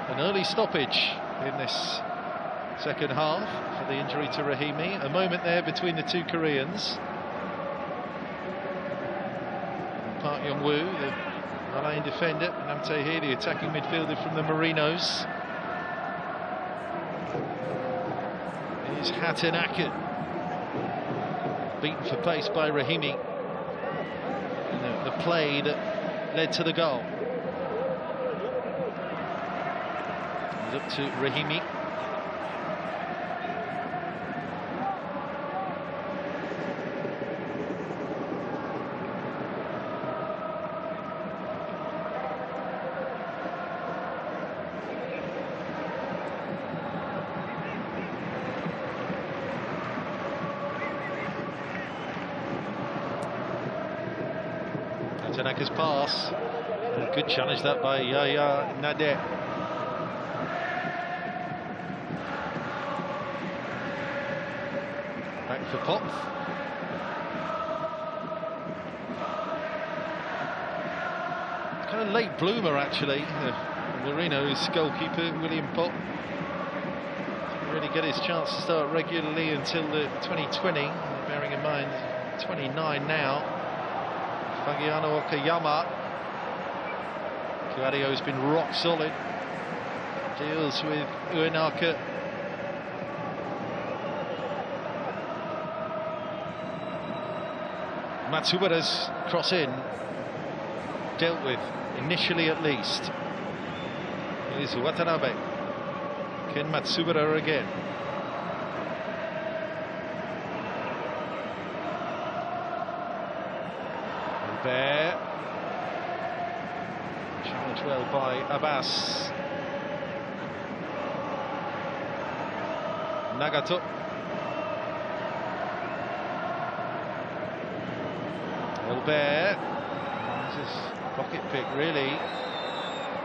An early stoppage in this second half for the injury to Rahimi. A moment there between the 2 Koreans. Park Young-woo, the Al Ain defender, and Nam Tae-hee, the attacking midfielder from the Marinos. Here's Hatanaka, beaten for pace by Rahimi. And the play that led to the goal. It's up to Rahimi. Tanaka's pass. Good challenge that by Yaya Nade. Back for Pop. Kind of late bloomer, actually. Marinos goalkeeper, William Pop. Didn't really get his chance to start regularly until the 2020, bearing in mind 29 now. Fagiano Okayama. Guardio's been rock solid. Deals with Uenaka. Matsubara's cross in, dealt with, initially at least. Here's Watanabe. Ken Matsubara again. There. Challenged well by Abbas. Nagato. Elbert. This is pocket pick, really.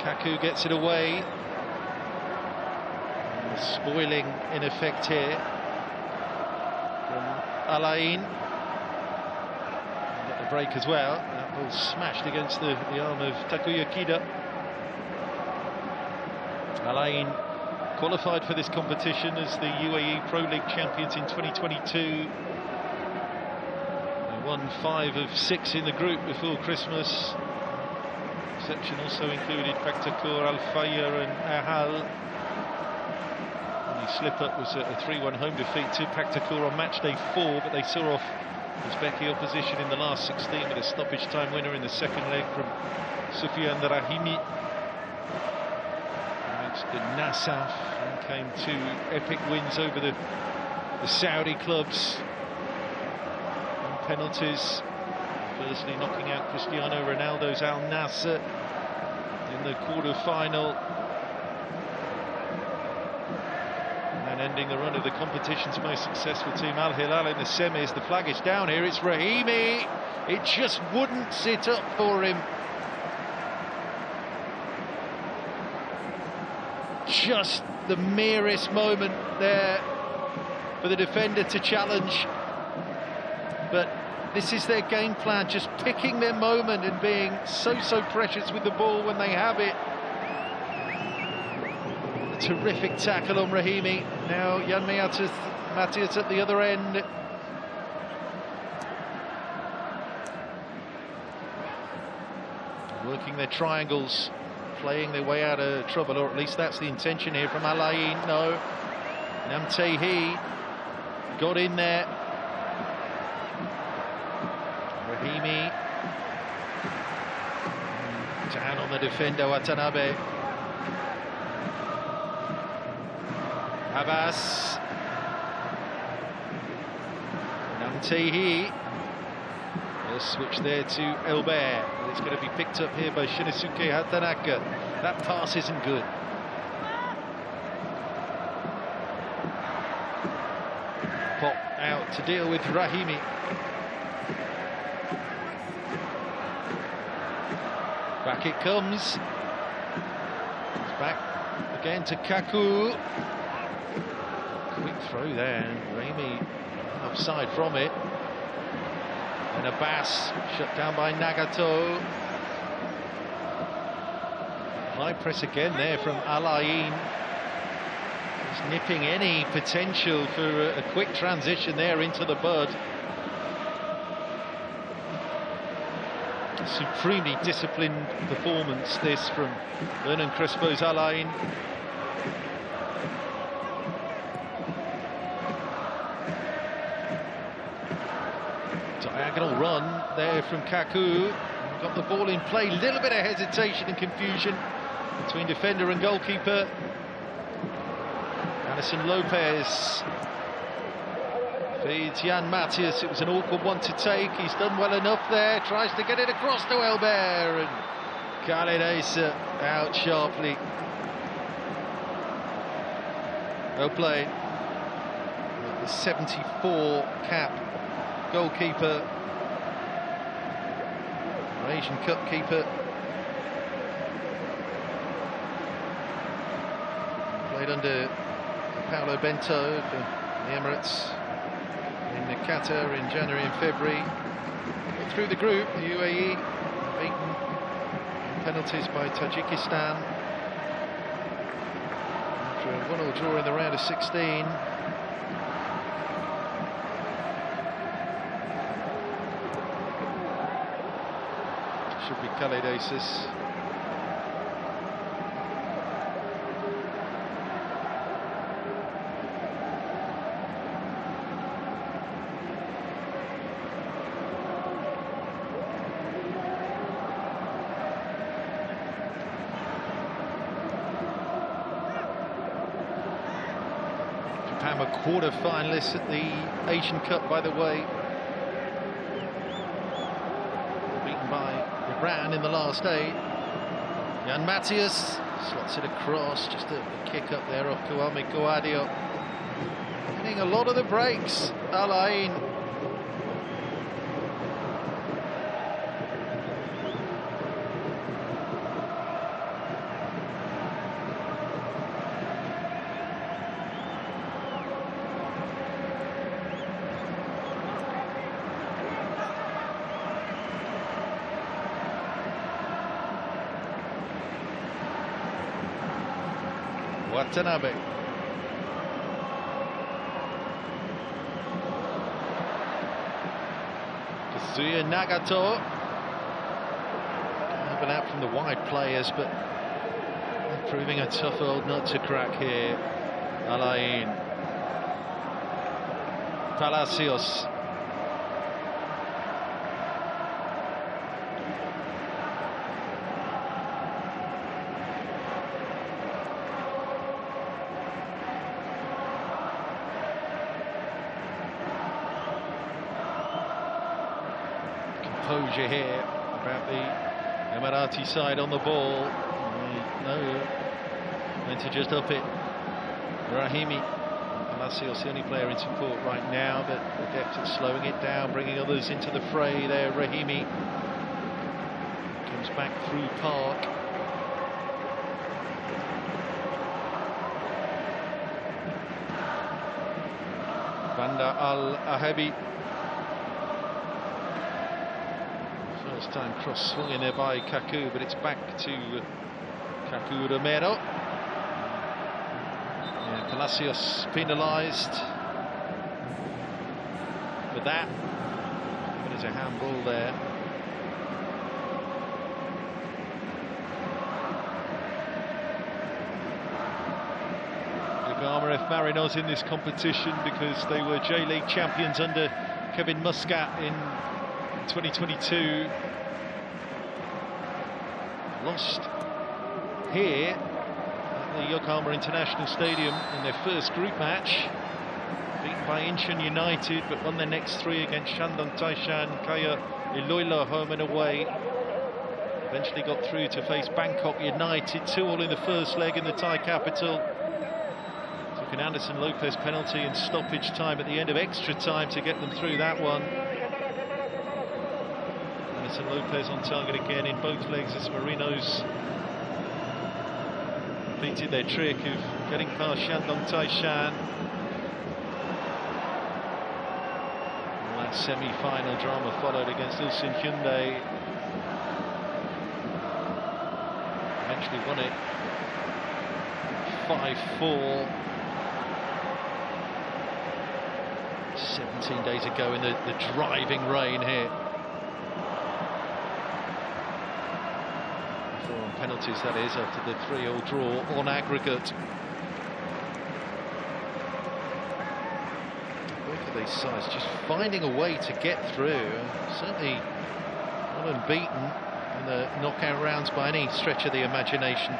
Kaku gets it away. Spoiling in effect here from Alain. Got the break as well. That ball smashed against the arm of Takuya Kida. Alain qualified for this competition as the UAE Pro League champions in 2022. They won 5 of 6 in the group before Christmas. Exception also included Paktakur, Al Fayr and Ahal. The slip-up was a 3-1 home defeat to Paktakur on match day 4, but they saw off Uzbeki opposition in the last 16 with a stoppage time winner in the second leg from Sufyan Rahimi against the Nasaf, and came 2 epic wins over the Saudi clubs on penalties. Firstly knocking out Cristiano Ronaldo's Al Nassr in the quarter-final, and ending the run of the competition's most successful team, Al Hilal, in the semis. The flag is down here. It's Rahimi. It just wouldn't sit up for him. Just the merest moment there for the defender to challenge. But this is their game plan, just picking their moment and being so precious with the ball when they have it. A terrific tackle on Rahimi. Now Jan Matthias at the other end. Working their triangles, playing their way out of trouble, or at least that's the intention here from Alain. No, Namtehi got in there. Rahimi down on the defender, Watanabe. Abbas. Namtehi. A switch there to Elbert. It's going to be picked up here by Shinosuke Hatanaka. That pass isn't good. Pop out to deal with Rahimi. Back it comes. It's back again to Kaku. Quick throw there. Rahimi offside from it. And Abbas shut down by Nagato. High press again there from Alain. Just nipping any potential for a quick transition there into the bud. Supremely disciplined performance this from Vernon Crespo's Alain. Diagonal run there from Kaku. Got the ball in play. Little bit of hesitation and confusion between defender and goalkeeper. Anderson Lopez feeds Jan Matthias. It was an awkward one to take. He's done well enough there. Tries to get it across to Elbert, and Khaled Asa out sharply. Well played. The 74 cap goalkeeper, Asian Cup keeper. Played under Paulo Bento for the Emirates. Qatar in January and February. Through the group, the UAE beaten in penalties by Tajikistan after a 1-1 draw in the round of 16. Should be Khalid Asis. Japan were quarter-finalists at the Asian Cup, by the way. Beaten by Iran in the last 8. Jan Matthias slots it across, just a kick up there off Kwame Guadio. Getting a lot of the breaks, Al Ain. Watanabe. Kazuya Nagato. Been out from the wide players, but proving a tough old nut to crack here. Alain. Palacios. Composure here about the Emirati side on the ball. No, meant to just up it. Rahimi. Palacios, the only player in support right now, but adept at slowing it down, bringing others into the fray there. Rahimi comes back through Park. Banda Al-Ahabi. First time cross swung in there by Kaku, but it's back to Kaku Romero. Yeah, Palacios penalised for that. But it's a handball there. Yokohama F Marinos in this competition because they were J-League champions under Kevin Muscat in 2022. Lost here at the Yokohama International Stadium in their first group match, beaten by Incheon United, but won their next 3 against Shandong Taishan, Kaya Iloilo home and away. Eventually got through to face Bangkok United, 2-2 in the first leg in the Thai capital. Took an Anderson Lopez penalty and stoppage time at the end of extra time to get them through that one. Anderson Lopez on target again in both legs as Marinos repeated their trick of getting past Shandong Taishan. And that semi-final drama followed against Ulsan Hyundai. Eventually won it 5-4. 17 days ago in the driving rain here. On penalties, that is, after the 3-3 draw on aggregate. Both of these sides just finding a way to get through. Certainly not unbeaten in the knockout rounds by any stretch of the imagination.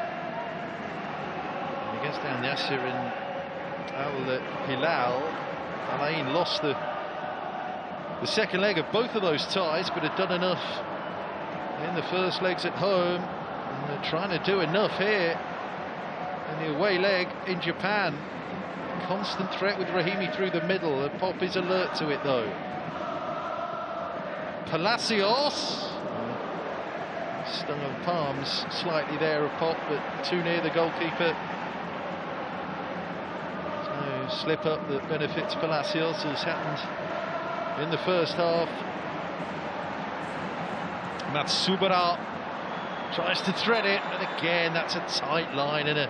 And against Al Nasser and Al Hilal, Alain lost the second leg of both of those ties, but had done enough in the first legs at home. And they're trying to do enough here in the away leg in Japan. Constant threat with Rahimi through the middle. Pop is alert to it though. Palacios stung on palms slightly there of Pop, but too near the goalkeeper. There's no slip up that benefits Palacios, as happened in the first half. Matsubara tries to thread it, and again that's a tight line and a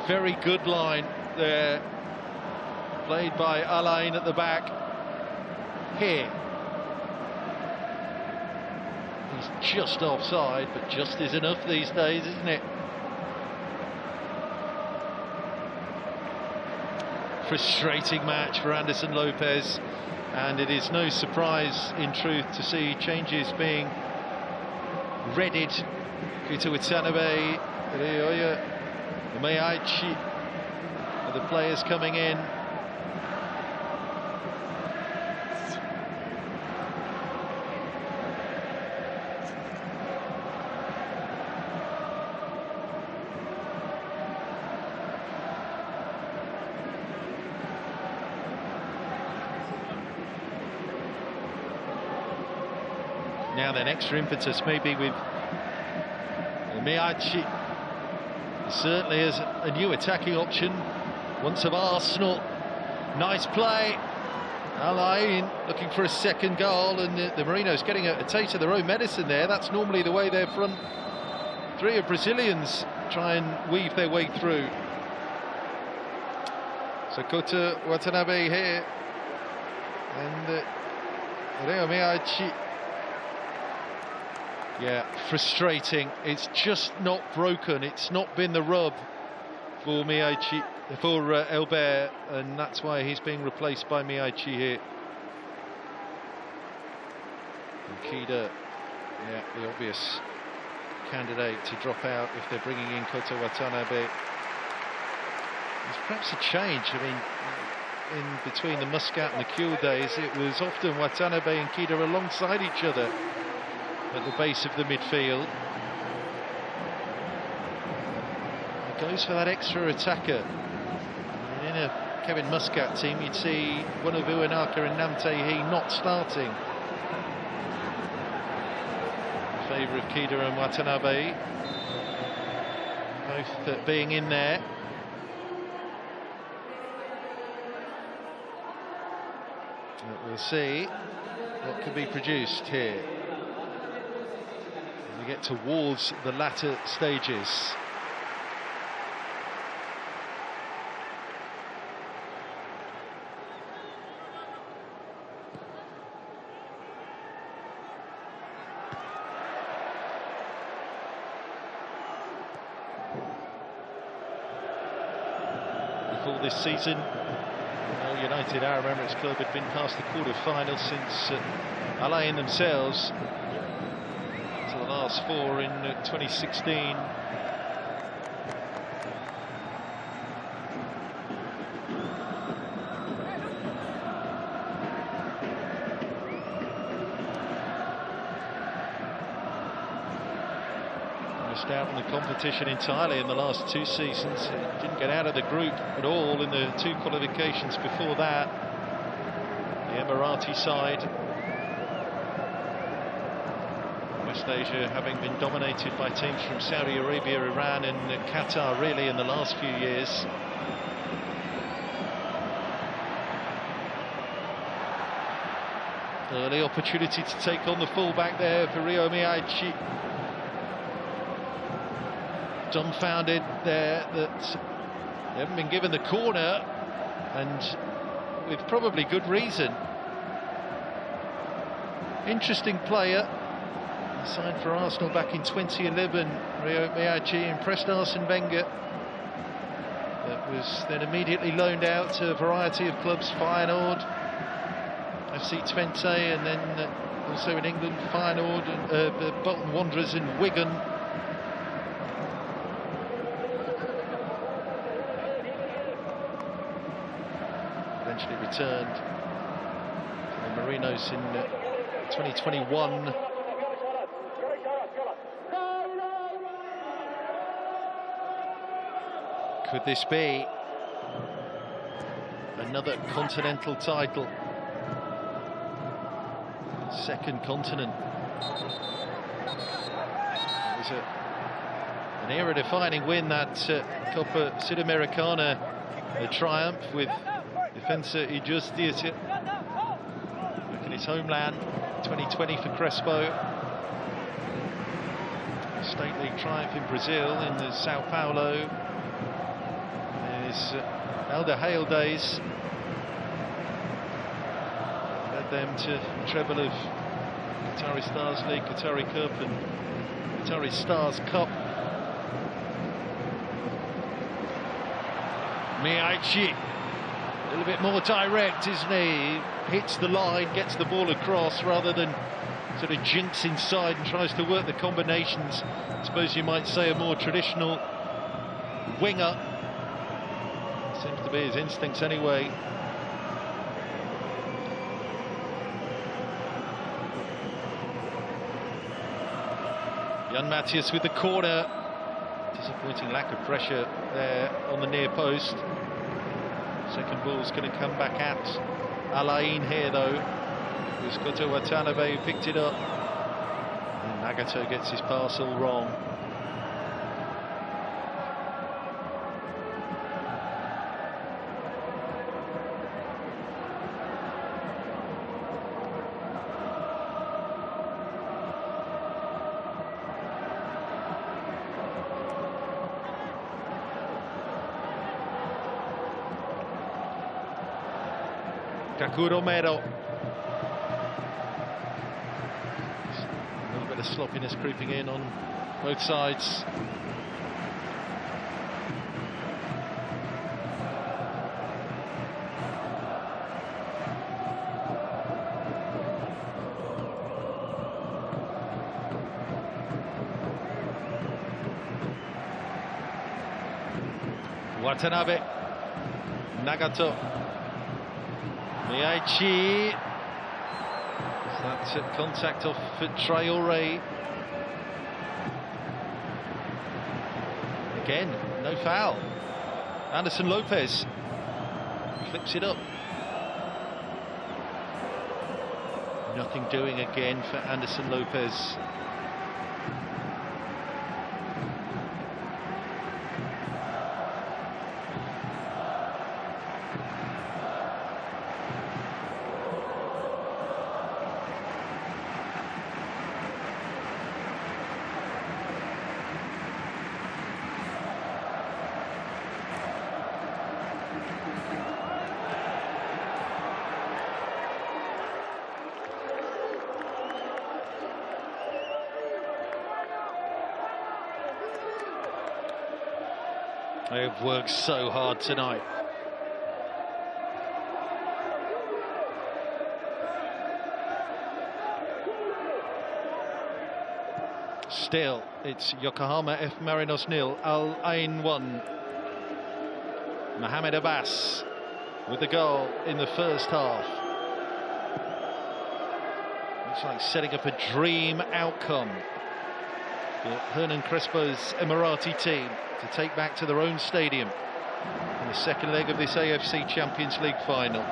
very good line there, played by Alain at the back. Here he's just offside, but just is enough these days, isn't it? Frustrating match for Anderson Lopez, and it is no surprise in truth to see changes being readied. Kuta Watanabe, Ryoya, Meiaichi are the players coming in. Now then, extra impetus maybe with Meiaichi. Certainly as a new attacking option, once of Arsenal. Nice play. Alain looking for a second goal, and the Marinos getting a taste of their own medicine there. That's normally the way their front three of Brazilians try and weave their way through. So Kuta Watanabe here, and Reo Meiaichi. Yeah, frustrating. It's just not broken. It's not been the rub for Meiaichi, for Elbert, and that's why he's being replaced by Meiaichi here. And Kida, yeah, the obvious candidate to drop out if they're bringing in Kuta Watanabe. There's perhaps a change. I mean, in between the Muscat and the Kuhl days, it was often Watanabe and Kida alongside each other at the base of the midfield. He goes for that extra attacker. In a Kevin Muscat team, you'd see one of Uenaka and Namtehi not starting in favour of Kida and Watanabe, both being in there. But we'll see what can be produced here. We get towards the latter stages. Before this season, United Arab Emirates Club had been past the quarter-final since Alain themselves, the last four in 2016. Missed out on the competition entirely in the last two seasons. It didn't get out of the group at all in the two qualifications before that. The Emirati side. West Asia having been dominated by teams from Saudi Arabia, Iran and Qatar really in the last few years. Early opportunity to take on the fullback there for Reo Meiaichi. Dumbfounded there that they haven't been given the corner, and with probably good reason. Interesting player. Signed for Arsenal back in 2011, Reo Meiaichi impressed Arsene Wenger. That was then immediately loaned out to a variety of clubs, Feyenoord, FC Twente, and then also in England, Feyenoord, and Bolton Wanderers and Wigan. Eventually returned to the Marinos in 2021. Could this be another continental title? Second continent. It was an era-defining win, that Copa Sudamericana triumph with Defensa y Justicia back in his homeland. 2020 for Crespo. State League triumph in Brazil in the Sao Paulo. His Elder Hale days led them to the treble of Qatari Stars League, Qatari Cup and Qatari Stars Cup. Miaichi, a little bit more direct, isn't he? Hits the line, gets the ball across rather than sort of jinks inside and tries to work the combinations. I suppose you might say a more traditional winger. Seems to be his instincts anyway. Jan Matthias with the corner. Disappointing lack of pressure there on the near post. Second ball's going to come back at Alain here though. It was Goto Watanabe who picked it up. And Nagato gets his pass all wrong. Kaku Romero. A little bit of sloppiness creeping in on both sides. Watanabe. Nagato. Miaichi. That's at contact off for Traoré. Again, no foul. Anderson Lopez flips it up. Nothing doing again for Anderson Lopez. They've worked so hard tonight. Still, it's Yokohama F Marinos 0, Al Ain 1. Mohamed Abbas with the goal in the first half. Looks like setting up a dream outcome for Hernan Crespo's Emirati team to take back to their own stadium in the second leg of this AFC Champions League final.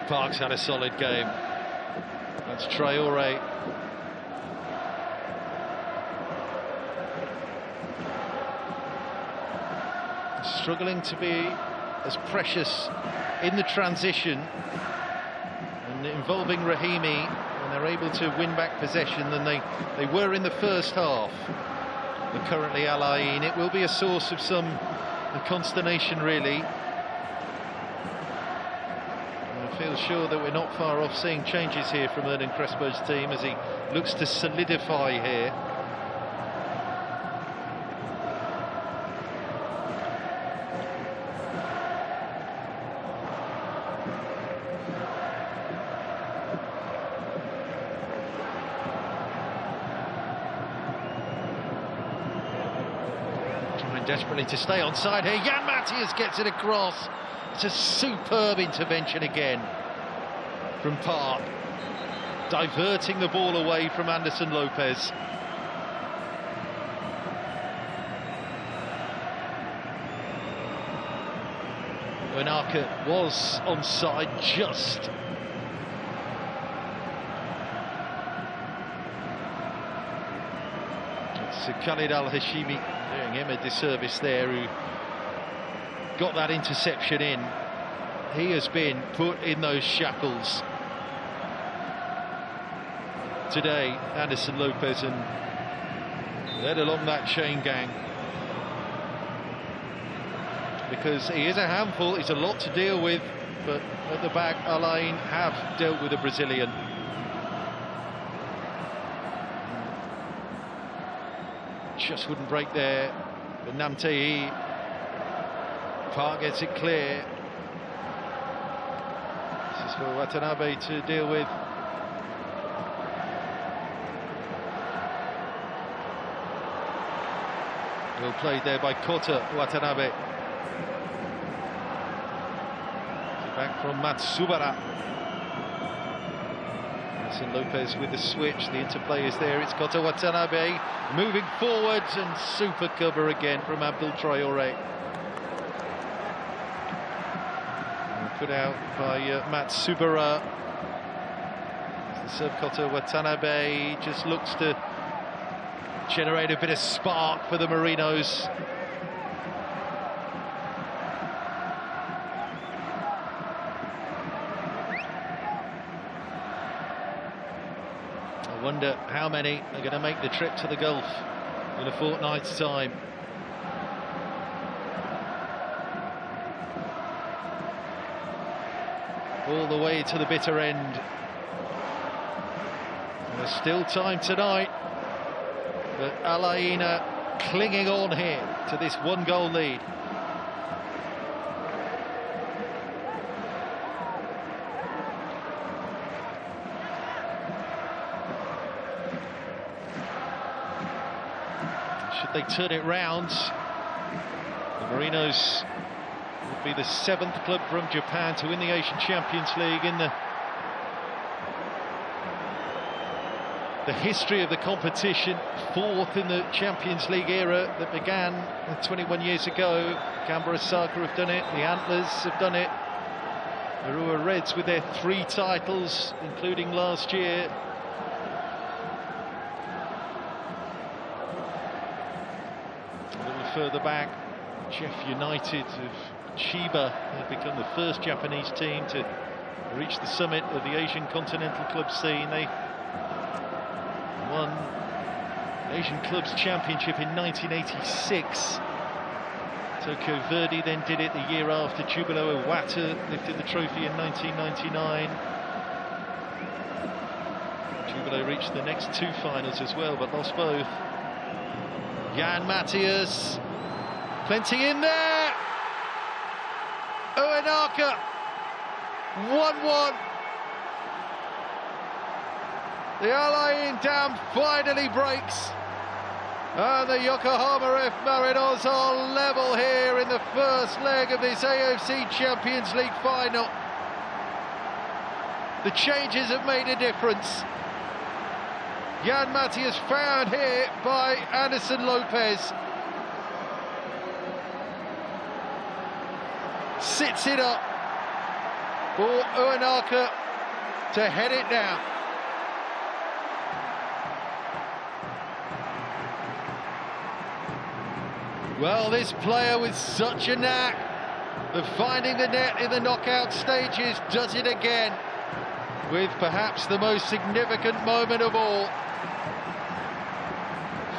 Park's had a solid game. That's Traoré. Struggling to be as precious in the transition and involving Rahimi, and they're able to win back possession than they were in the first half. But currently Al Ain, it will be a source of some consternation really. I feel sure that we're not far off seeing changes here from Hernan Crespo's team as he looks to solidify here. Trying desperately to stay on side here. Jan Matthias gets it across. It's a superb intervention again from Park, diverting the ball away from Anderson Lopez. Onaka was onside just. It's Khalid Al-Hashimi doing him a disservice there, who got that interception in. He has been put in those shackles today, Anderson Lopez, and led along that chain gang, because he is a handful. He's a lot to deal with, but at the back, Al Ain have dealt with a Brazilian. Just wouldn't break there, but Namtei Park gets it clear. This is for Watanabe to deal with. Well played there by Kota Watanabe. Back from Matsubara. Anderson Lopez with the switch. The interplay is there. It's Kota Watanabe moving forwards, and super cover again from Abdul Traore. Put out by Matsubara. The serve, Kota Watanabe just looks to generate a bit of spark for the Marinos. I wonder how many are going to make the trip to the Gulf in a fortnight's time. All the way to the bitter end. There's still time tonight, but Al Ain clinging on here to this 1-goal lead. Should they turn it round, the Marinos would be the 7th club from Japan to win the Asian Champions League in the history of the competition. 4th in the Champions League era that began 21 years ago. Canberra Saga have done it, the Antlers have done it, the Rua Reds with their 3 titles, including last year. A little further back, Jeff United of Chiba have become the first Japanese team to reach the summit of the Asian continental club scene. They won the Asian Clubs Championship in 1986. Tokyo Verdy then did it the year after. Jubilo Iwata lifted the trophy in 1999. Jubilo reached the next 2 finals as well, but lost both. Jan Matthias, plenty in there. Oenaka, 1-1. The Al Ain dam finally breaks, and the Yokohama F Marinos are level here in the first leg of this AFC Champions League final. The changes have made a difference. Jan Matthias found here by Anderson Lopez. Sits it up for Oenaka to head it down. Well, this player with such a knack of finding the net in the knockout stages does it again, with perhaps the most significant moment of all.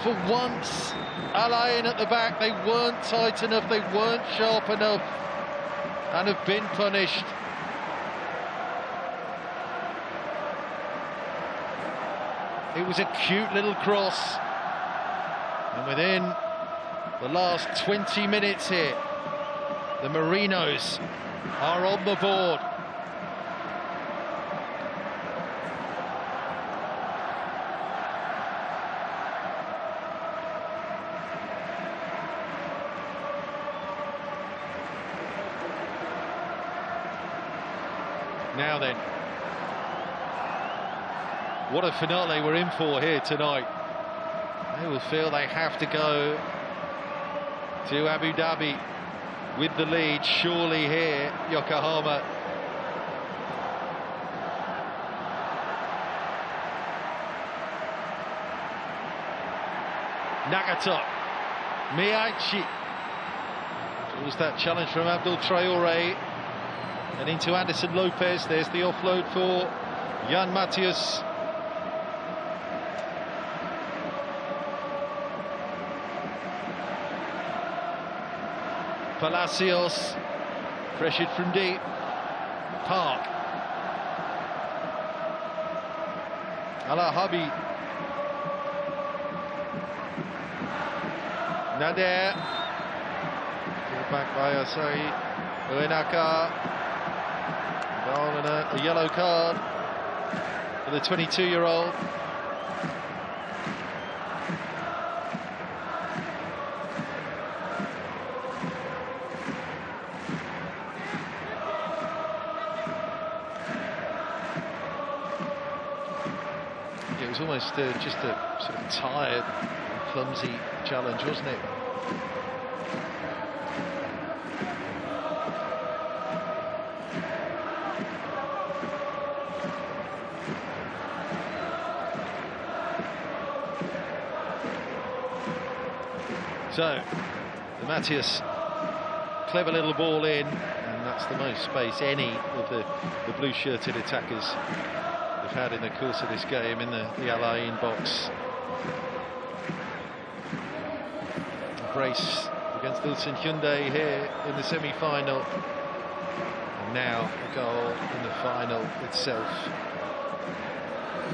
For once, Al Ain at the back, they weren't tight enough, they weren't sharp enough, and have been punished. It was a cute little cross, and within the last 20 minutes here, the Marinos are on the board. Now then, what a finale we're in for here tonight. They will feel they have to go to Abu Dhabi with the lead, surely here, Yokohama. Nagata, Miyachi. Towards that challenge from Abdul Traore. And into Anderson Lopez. There's the offload for Jan Matthias. Palacios, pressured from deep. Park. Alahabi. Nader. Pulled back by Asai. Uenaka. And a yellow card for the 22-year-old. It was almost just a sort of tired, clumsy challenge, wasn't it? So, the Matthias, clever little ball in, and that's the most space any of the blue-shirted attackers have had in the course of this game in the Al Ain box. A brace against Ulsan Hyundai here in the semi-final, and now a goal in the final itself.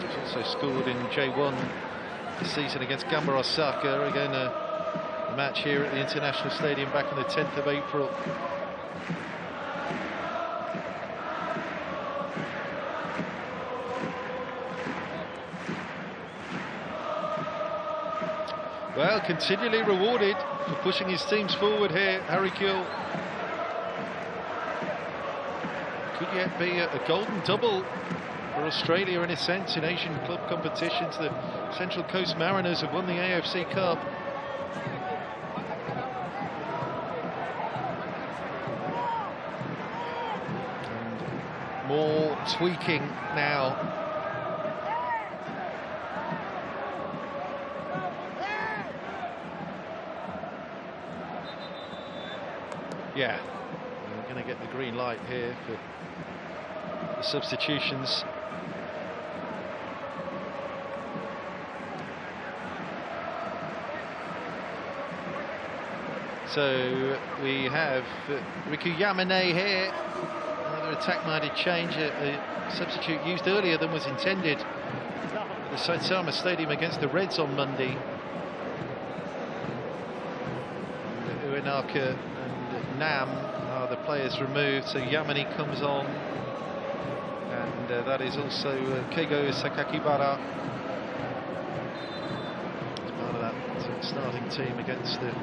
He's also scored in J1 this season against Gamba Osaka, again a match here at the International Stadium back on the 10th of April. Well, continually rewarded for pushing his teams forward here, Harry Kewell. Could yet be a golden double for Australia in a sense in Asian club competitions. The Central Coast Marinos have won the AFC Cup. And more tweaking now. Yeah, we're going to get the green light here for the substitutions. So we have Riku Yamane here, another attack-minded change, a substitute used earlier than was intended at the Saitama Stadium against the Reds on Monday. Uenaka and Nam are the players removed, so Yamane comes on, and that is also Keigo Sakakibara as part of that starting team against the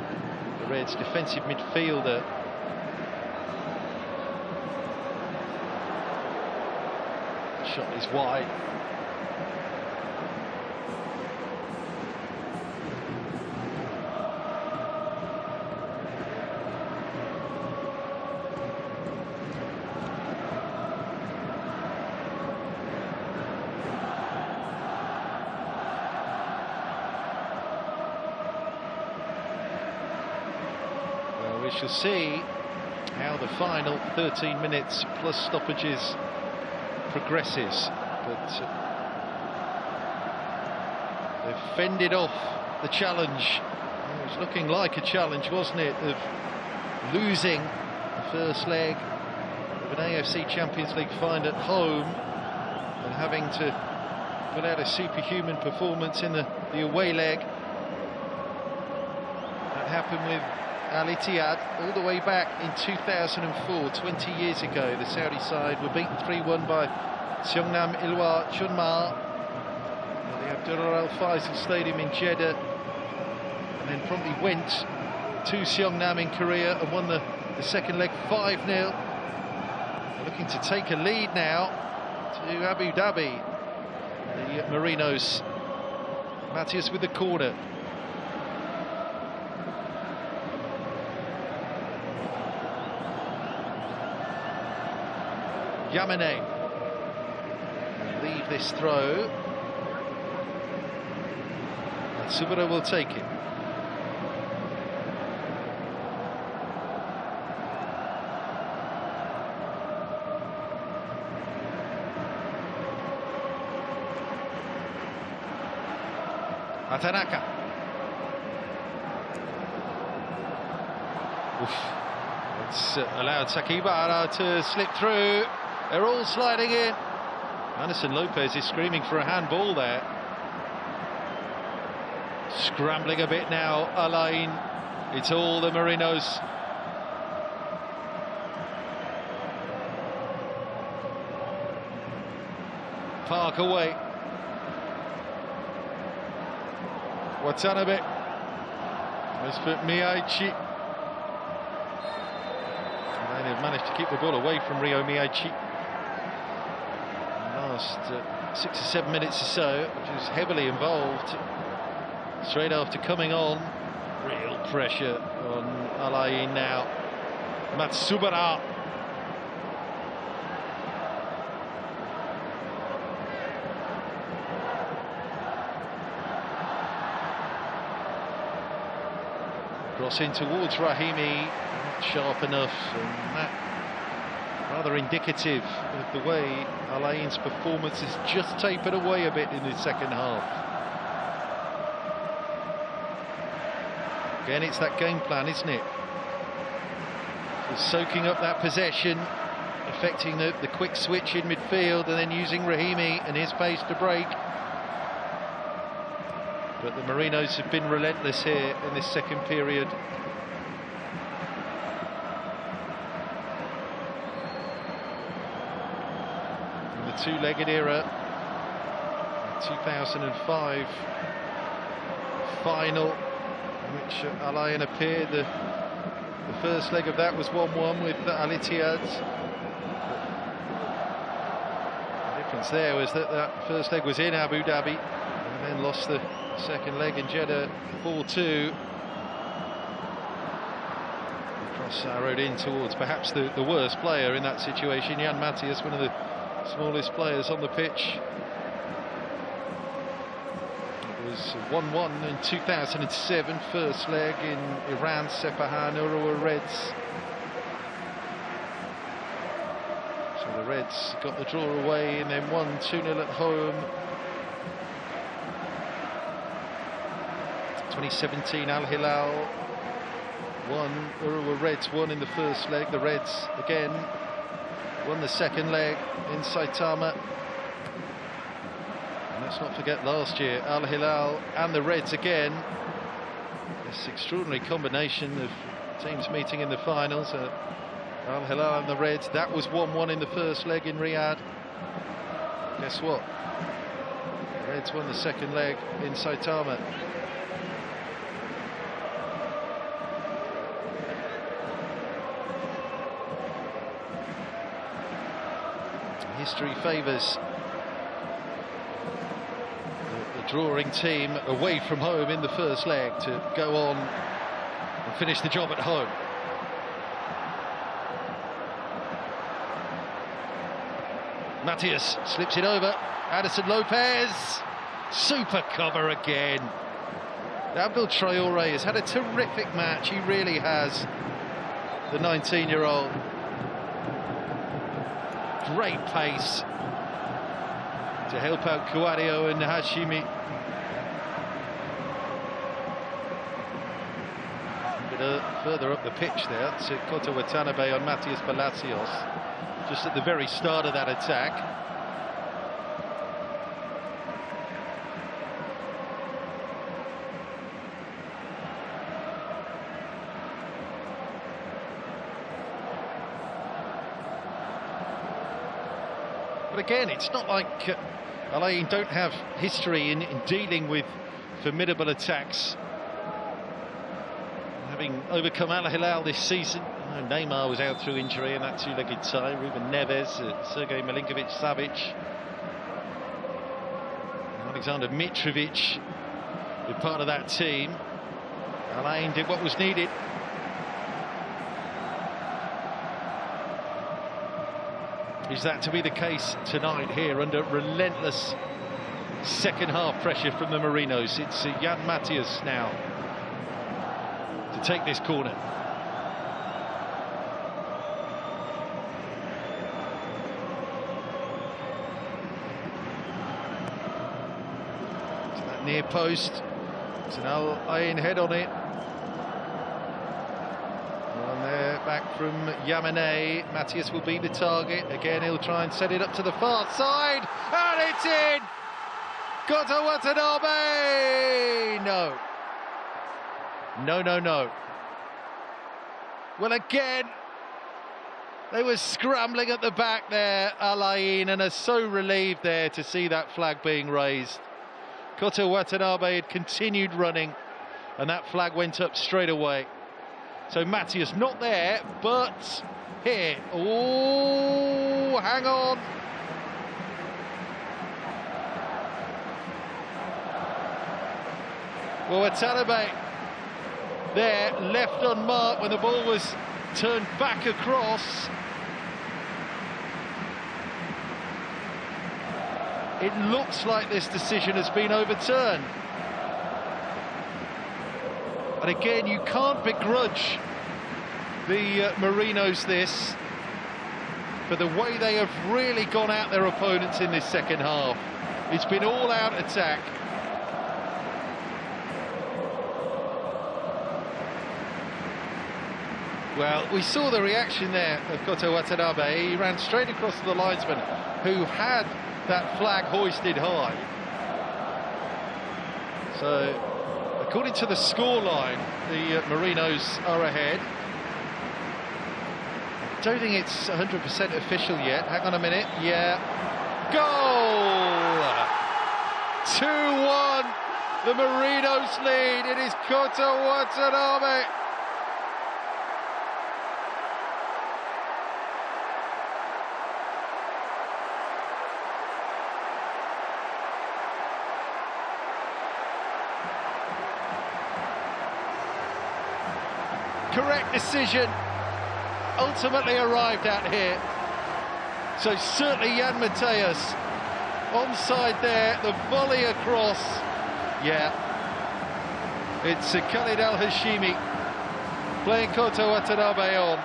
Reds. Defensive midfielder. Shot is wide. We shall see how the final 13 minutes plus stoppages progresses, but they've fended off the challenge. It was looking like a challenge, wasn't it, of losing the first leg of an AFC Champions League final at home and having to put out a superhuman performance in the away leg. That happened with Al Ittihad all the way back in 2004, 20 years ago. The Saudi side were beaten 3-1 by Seongnam Ilhwa Chunma at the Abdullah Al Faisal Stadium in Jeddah, and then promptly went to Seongnam in Korea and won the second leg 5-0. They're looking to take a lead now to Abu Dhabi. The Marinos. Matthias with the corner. Yamane. Leave this throw. Subura will take it. Atanaka. It's allowed Sakibara to slip through. They're all sliding in. Anderson Lopez is screaming for a handball there. Scrambling a bit now, Alain. It's all the Marinos. Park away. Watanabe. Let's put Miyaichi. And they've managed to keep the ball away from Ryo Miyaichi. Last 6 or 7 minutes or so, which is heavily involved. Straight after coming on, real pressure on Alain now. Matsubara. Crossing towards Rahimi, not sharp enough, and that rather indicative of the way Alain's performance has just tapered away a bit in the second half. Again, it's that game plan, isn't it? Just soaking up that possession, affecting the quick switch in midfield, and then using Rahimi and his pace to break. But the Marinos have been relentless here in this second period. In the two-legged era, 2005 final, in which Alain appeared. The first leg of that was 1-1 with Al Ittihad. The difference there was that first leg was in Abu Dhabi, and then lost the second leg in Jeddah 4-2. Cross arrowed in towards perhaps the worst player in that situation, Jan Matthias, one of the smallest players on the pitch. It was 1-1 in 2007, first leg in Iran, Sepahan Urawa Reds. So the Reds got the draw away and then won 2-0 at home. 2017 Al Hilal won, Urawa Reds won in the first leg. The Reds again won the second leg in Saitama. And let's not forget last year, Al Hilal and the Reds again. This extraordinary combination of teams meeting in the finals. Al Hilal and the Reds, that was 1-1 in the first leg in Riyadh. Guess what? The Reds won the second leg in Saitama. History favours the drawing team away from home in the first leg to go on and finish the job at home. Matthias slips it over. Anderson Lopez, super cover again. Abdul Traore has had a terrific match, he really has, the 19-year-old. Great pace to help out Kouadio and Hashimi. A bit further up the pitch there, to Koto Watanabe on Matias Palacios, just at the very start of that attack. But again, it's not like Alain don't have history in dealing with formidable attacks. Having overcome Al Hilal this season, Neymar was out through injury in that two-legged tie. Ruben Neves, Sergej Milinkovic-Savic, Alexander Mitrovic were part of that team. Alain did what was needed. Is that to be the case tonight here under relentless second half pressure from the Marinos? It's Jan Matthias now to take this corner. To that near post. It's an Al Ain head on it. Back from Yamane. Matthias will be the target. Again, he'll try and set it up to the far side. And it's in! Goto Watanabe! No. No. Well, again, they were scrambling at the back there, Al Ain, and are so relieved there to see that flag being raised. Goto Watanabe had continued running, and that flag went up straight away. So Matthias not there, but here. Oh, hang on. Well, Watanabe there, left unmarked when the ball was turned back across. It looks like this decision has been overturned. And again, you can't begrudge the Marinos this for the way they have really gone at their opponents in this second half. It's been all-out attack. Well, we saw the reaction there of Goto Watanabe. He ran straight across to the linesman who had that flag hoisted high. So, according to the scoreline, the Marinos are ahead. I don't think it's 100% official yet. Hang on a minute. Yeah. Goal! 2-1. The Marinos lead. It is Goto Watanabe. Correct decision ultimately arrived at here. So certainly Jan Matthias onside there, the volley across. Yeah, it's Khalid Al-Hashimi playing Goto Watanabe on.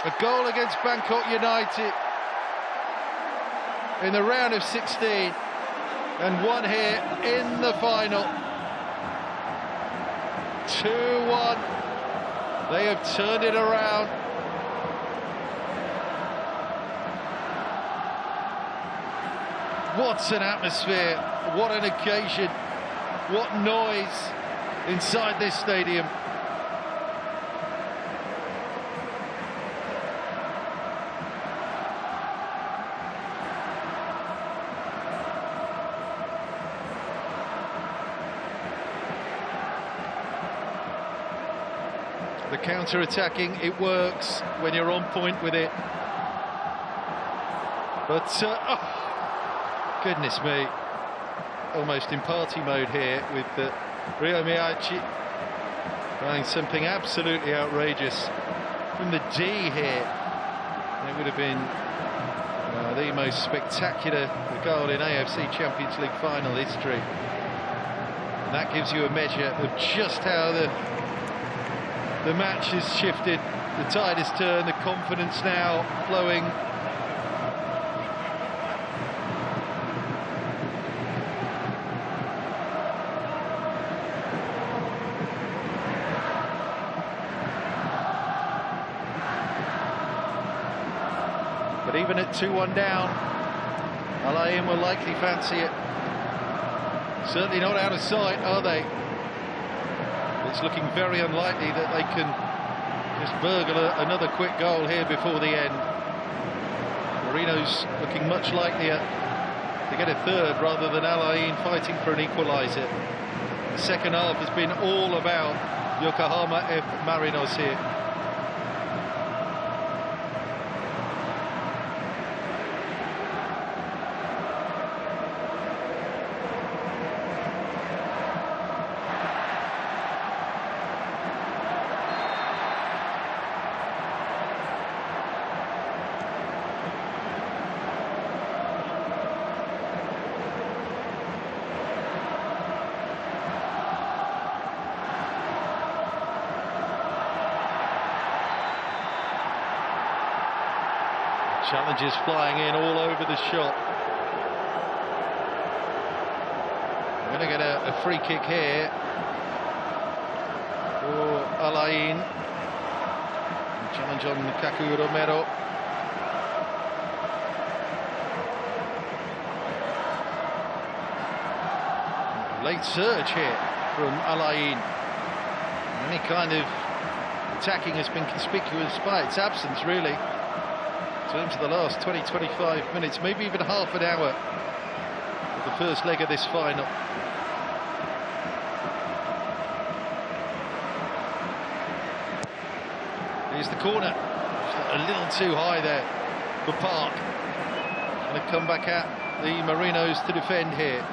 A goal against Bangkok United in the round of 16. And one here in the final. 2-1. They have turned it around. What an atmosphere. What an occasion. What noise inside this stadium. The counter-attacking, it works when you're on point with it. But, oh, goodness me, almost in party mode here with Ryo Miyachi trying something absolutely outrageous from the D here. It would have been the most spectacular goal in AFC Champions League final history. And that gives you a measure of just how the match has shifted, the tide has turned, the confidence now flowing. But even at 2-1 down, Al Ain will likely fancy it. Certainly not out of sight, are they? It's looking very unlikely that they can just burgle another quick goal here before the end. Marinos looking much likelier to get a third rather than Al Ain fighting for an equaliser. The second half has been all about Yokohama F Marinos here. Challenges flying in all over the shop. We're going to get a free kick here for Al Ain. Challenge on Kaku Romero. Late surge here from Al Ain. Any kind of attacking has been conspicuous by its absence, really, in terms of the last 20-25 minutes, maybe even half an hour of the first leg of this final. Here's the corner, a little too high there for Park. Going to come back at the Marinos to defend here.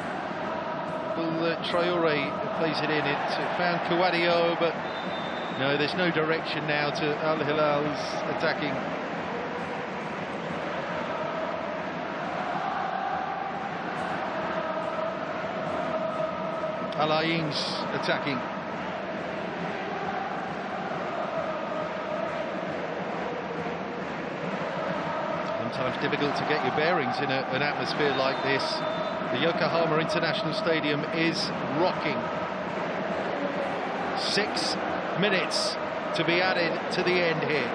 Traore plays it in. It found Kouadio, but no, there's no direction now to Al Hilal's attacking. Al Ain's attacking. Sometimes difficult to get your bearings in an atmosphere like this. The Yokohama International Stadium is rocking. 6 minutes to be added to the end here.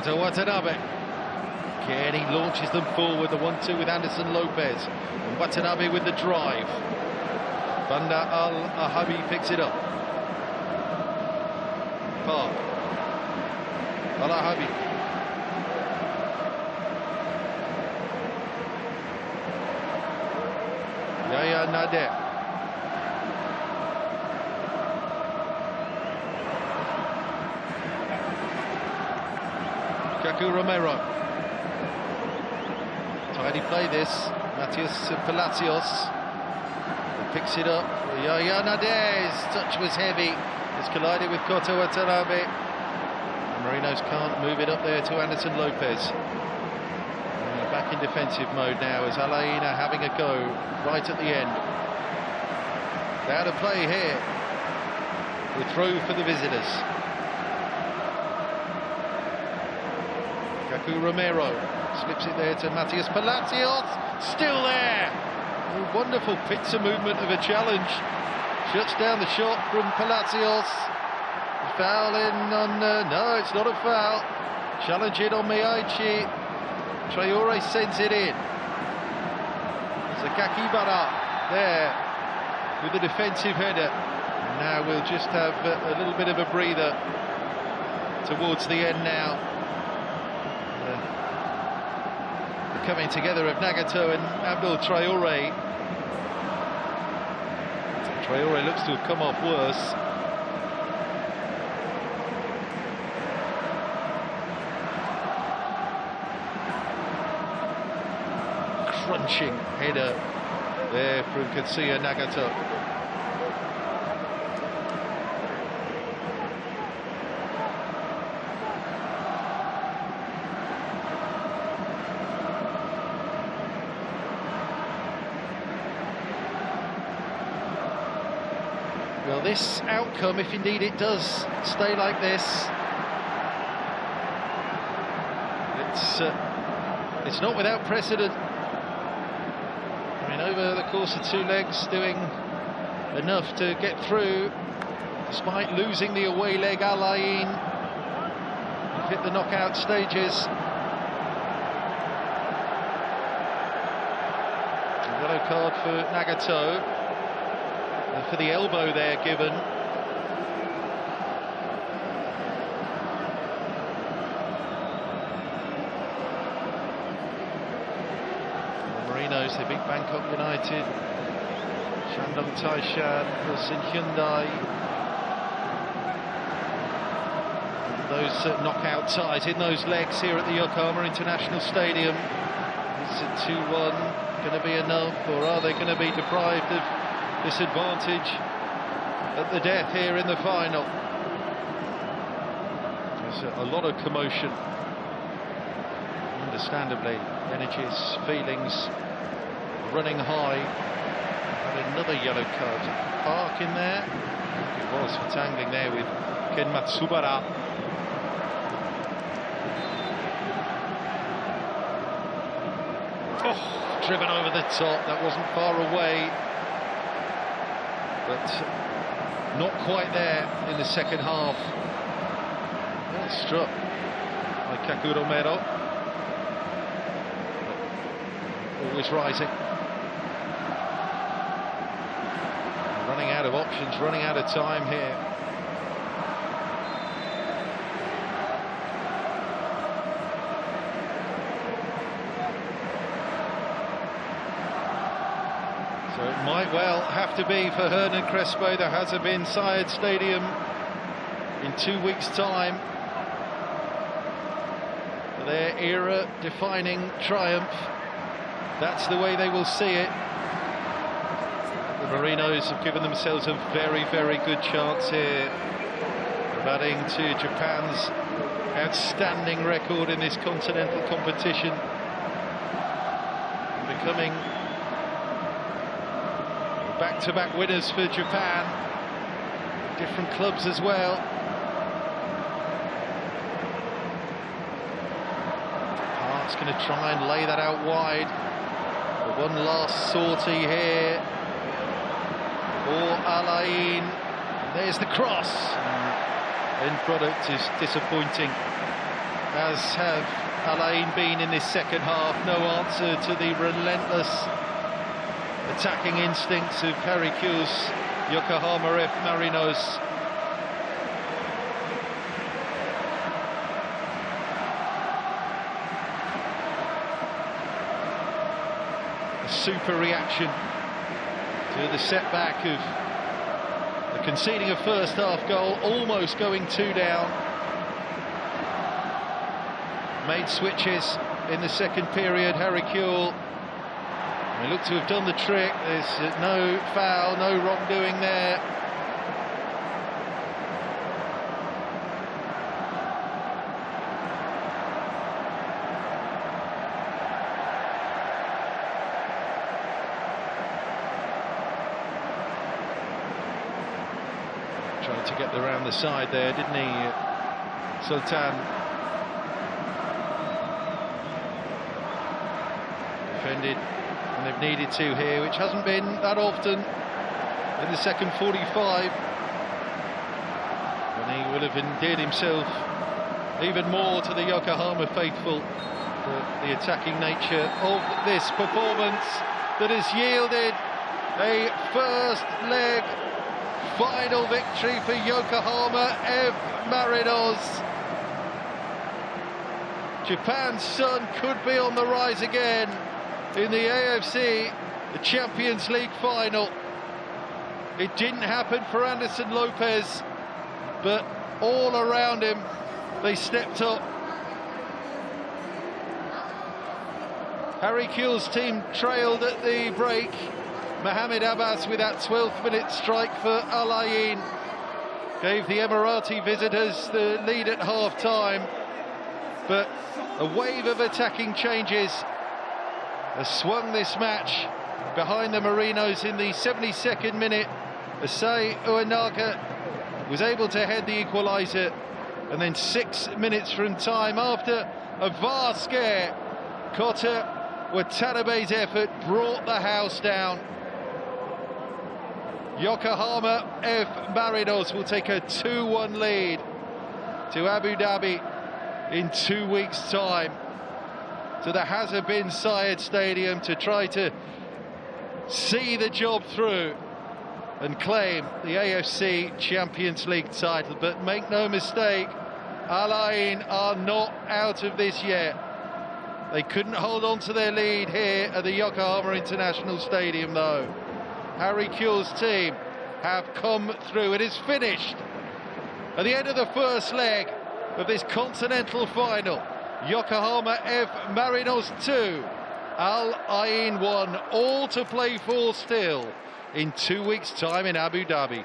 To Watanabe. Again, he launches them forward, the 1-2 with Anderson Lopez. And Watanabe with the drive. Banda Al-Ahabi picks it up. Park. Al-Ahabi. Yaya Nader. Kaku Romero. Tidy play this. Matias Palacios picks it up. Yaya Nader's touch was heavy. It's collided with Koto Watanabe. Marinos can't move it up there to Anderson Lopez. Back in defensive mode now as Al Ain are having a go right at the end. Out of play here. The throw for the visitors. Kaku Romero slips it there to Matias Palacios, still there. A wonderful pincer movement of a challenge. Shuts down the shot from Palacios. Foul in on, no, it's not a foul. Challenge it on Miyaichi. Traore sends it in. Sakakibara there with the defensive header. And now we'll just have a little bit of a breather towards the end now. Coming together of Nagato and Abdul Traore. Traore looks to have come off worse. Crunching header there from Katsuya Nagato. Well, this outcome, if indeed it does stay like this, it's not without precedent. I mean, over the course of 2 legs, doing enough to get through, despite losing the away leg. Al Ain hit the knockout stages. A yellow card for Nagato. For the elbow there given. The Marinos, they beat Bangkok United. Shandong Taishan, Wilson Hyundai. those knockout ties in those legs here at the Yokohama International Stadium. Is a 2-1 going to be enough, or are they going to be deprived of this advantage at the death here in the final? There's a lot of commotion, understandably. Energies, feelings running high. Had another yellow card. Park in there. It was for tangling there with Ken Matsubara. Oh, driven over the top. That wasn't far away, but not quite there in the second half. Well struck by Kaku Romero. Always rising. Running out of options, running out of time here. So it might well have to be for Hernan Crespo, the Hazard bin Zayed Stadium, in 2 weeks' time, for their era-defining triumph. That's the way they will see it. The Marinos have given themselves a very, very good chance here of adding to Japan's outstanding record in this continental competition, becoming back-to-back winners for Japan, different clubs as well. Hart's going to try and lay that out wide. One last sortie here for Alain. There's the cross. End product is disappointing, as have Alain been in this second half. No answer to the relentless attacking instincts of Harry Kewell's Yokohama F Marinos. Super reaction to the setback of the conceding a first half goal, almost going 2 down. Made switches in the second period, Harry Kewell. They look to have done the trick. There's no foul, no wrongdoing there. Trying to get around the side there, didn't he, Sultan? Defended when they've needed to here, which hasn't been that often in the second 45. And he will have endeared himself even more to the Yokohama faithful for the attacking nature of this performance that has yielded a first leg final victory for Yokohama F Marinos. Japan's sun could be on the rise again in the AFC Champions League final. It didn't happen for Anderson Lopez, but all around him they stepped up. Harry Kewell's team trailed at the break. Mohamed Abbas with that 12th minute strike for Al Ain gave the Emirati visitors the lead at half-time, but a wave of attacking changes has swung this match behind the Marinos in the 72nd minute. Asai Uenaga was able to head the equaliser, and then 6 minutes from time, after a VAR scare, Kota Watanabe's effort brought the house down. Yokohama F Marinos will take a 2-1 lead to Abu Dhabi in 2 weeks' time, to the Hazard bin Zayed Stadium, to try to see the job through and claim the AFC Champions League title. But make no mistake, Al Ain are not out of this yet. They couldn't hold on to their lead here at the Yokohama International Stadium, though. Harry Kewell's team have come through. It is finished at the end of the first leg. of this continental final. Yokohama F Marinos 2, Al Ain 1, all to play for still in 2 weeks' time in Abu Dhabi.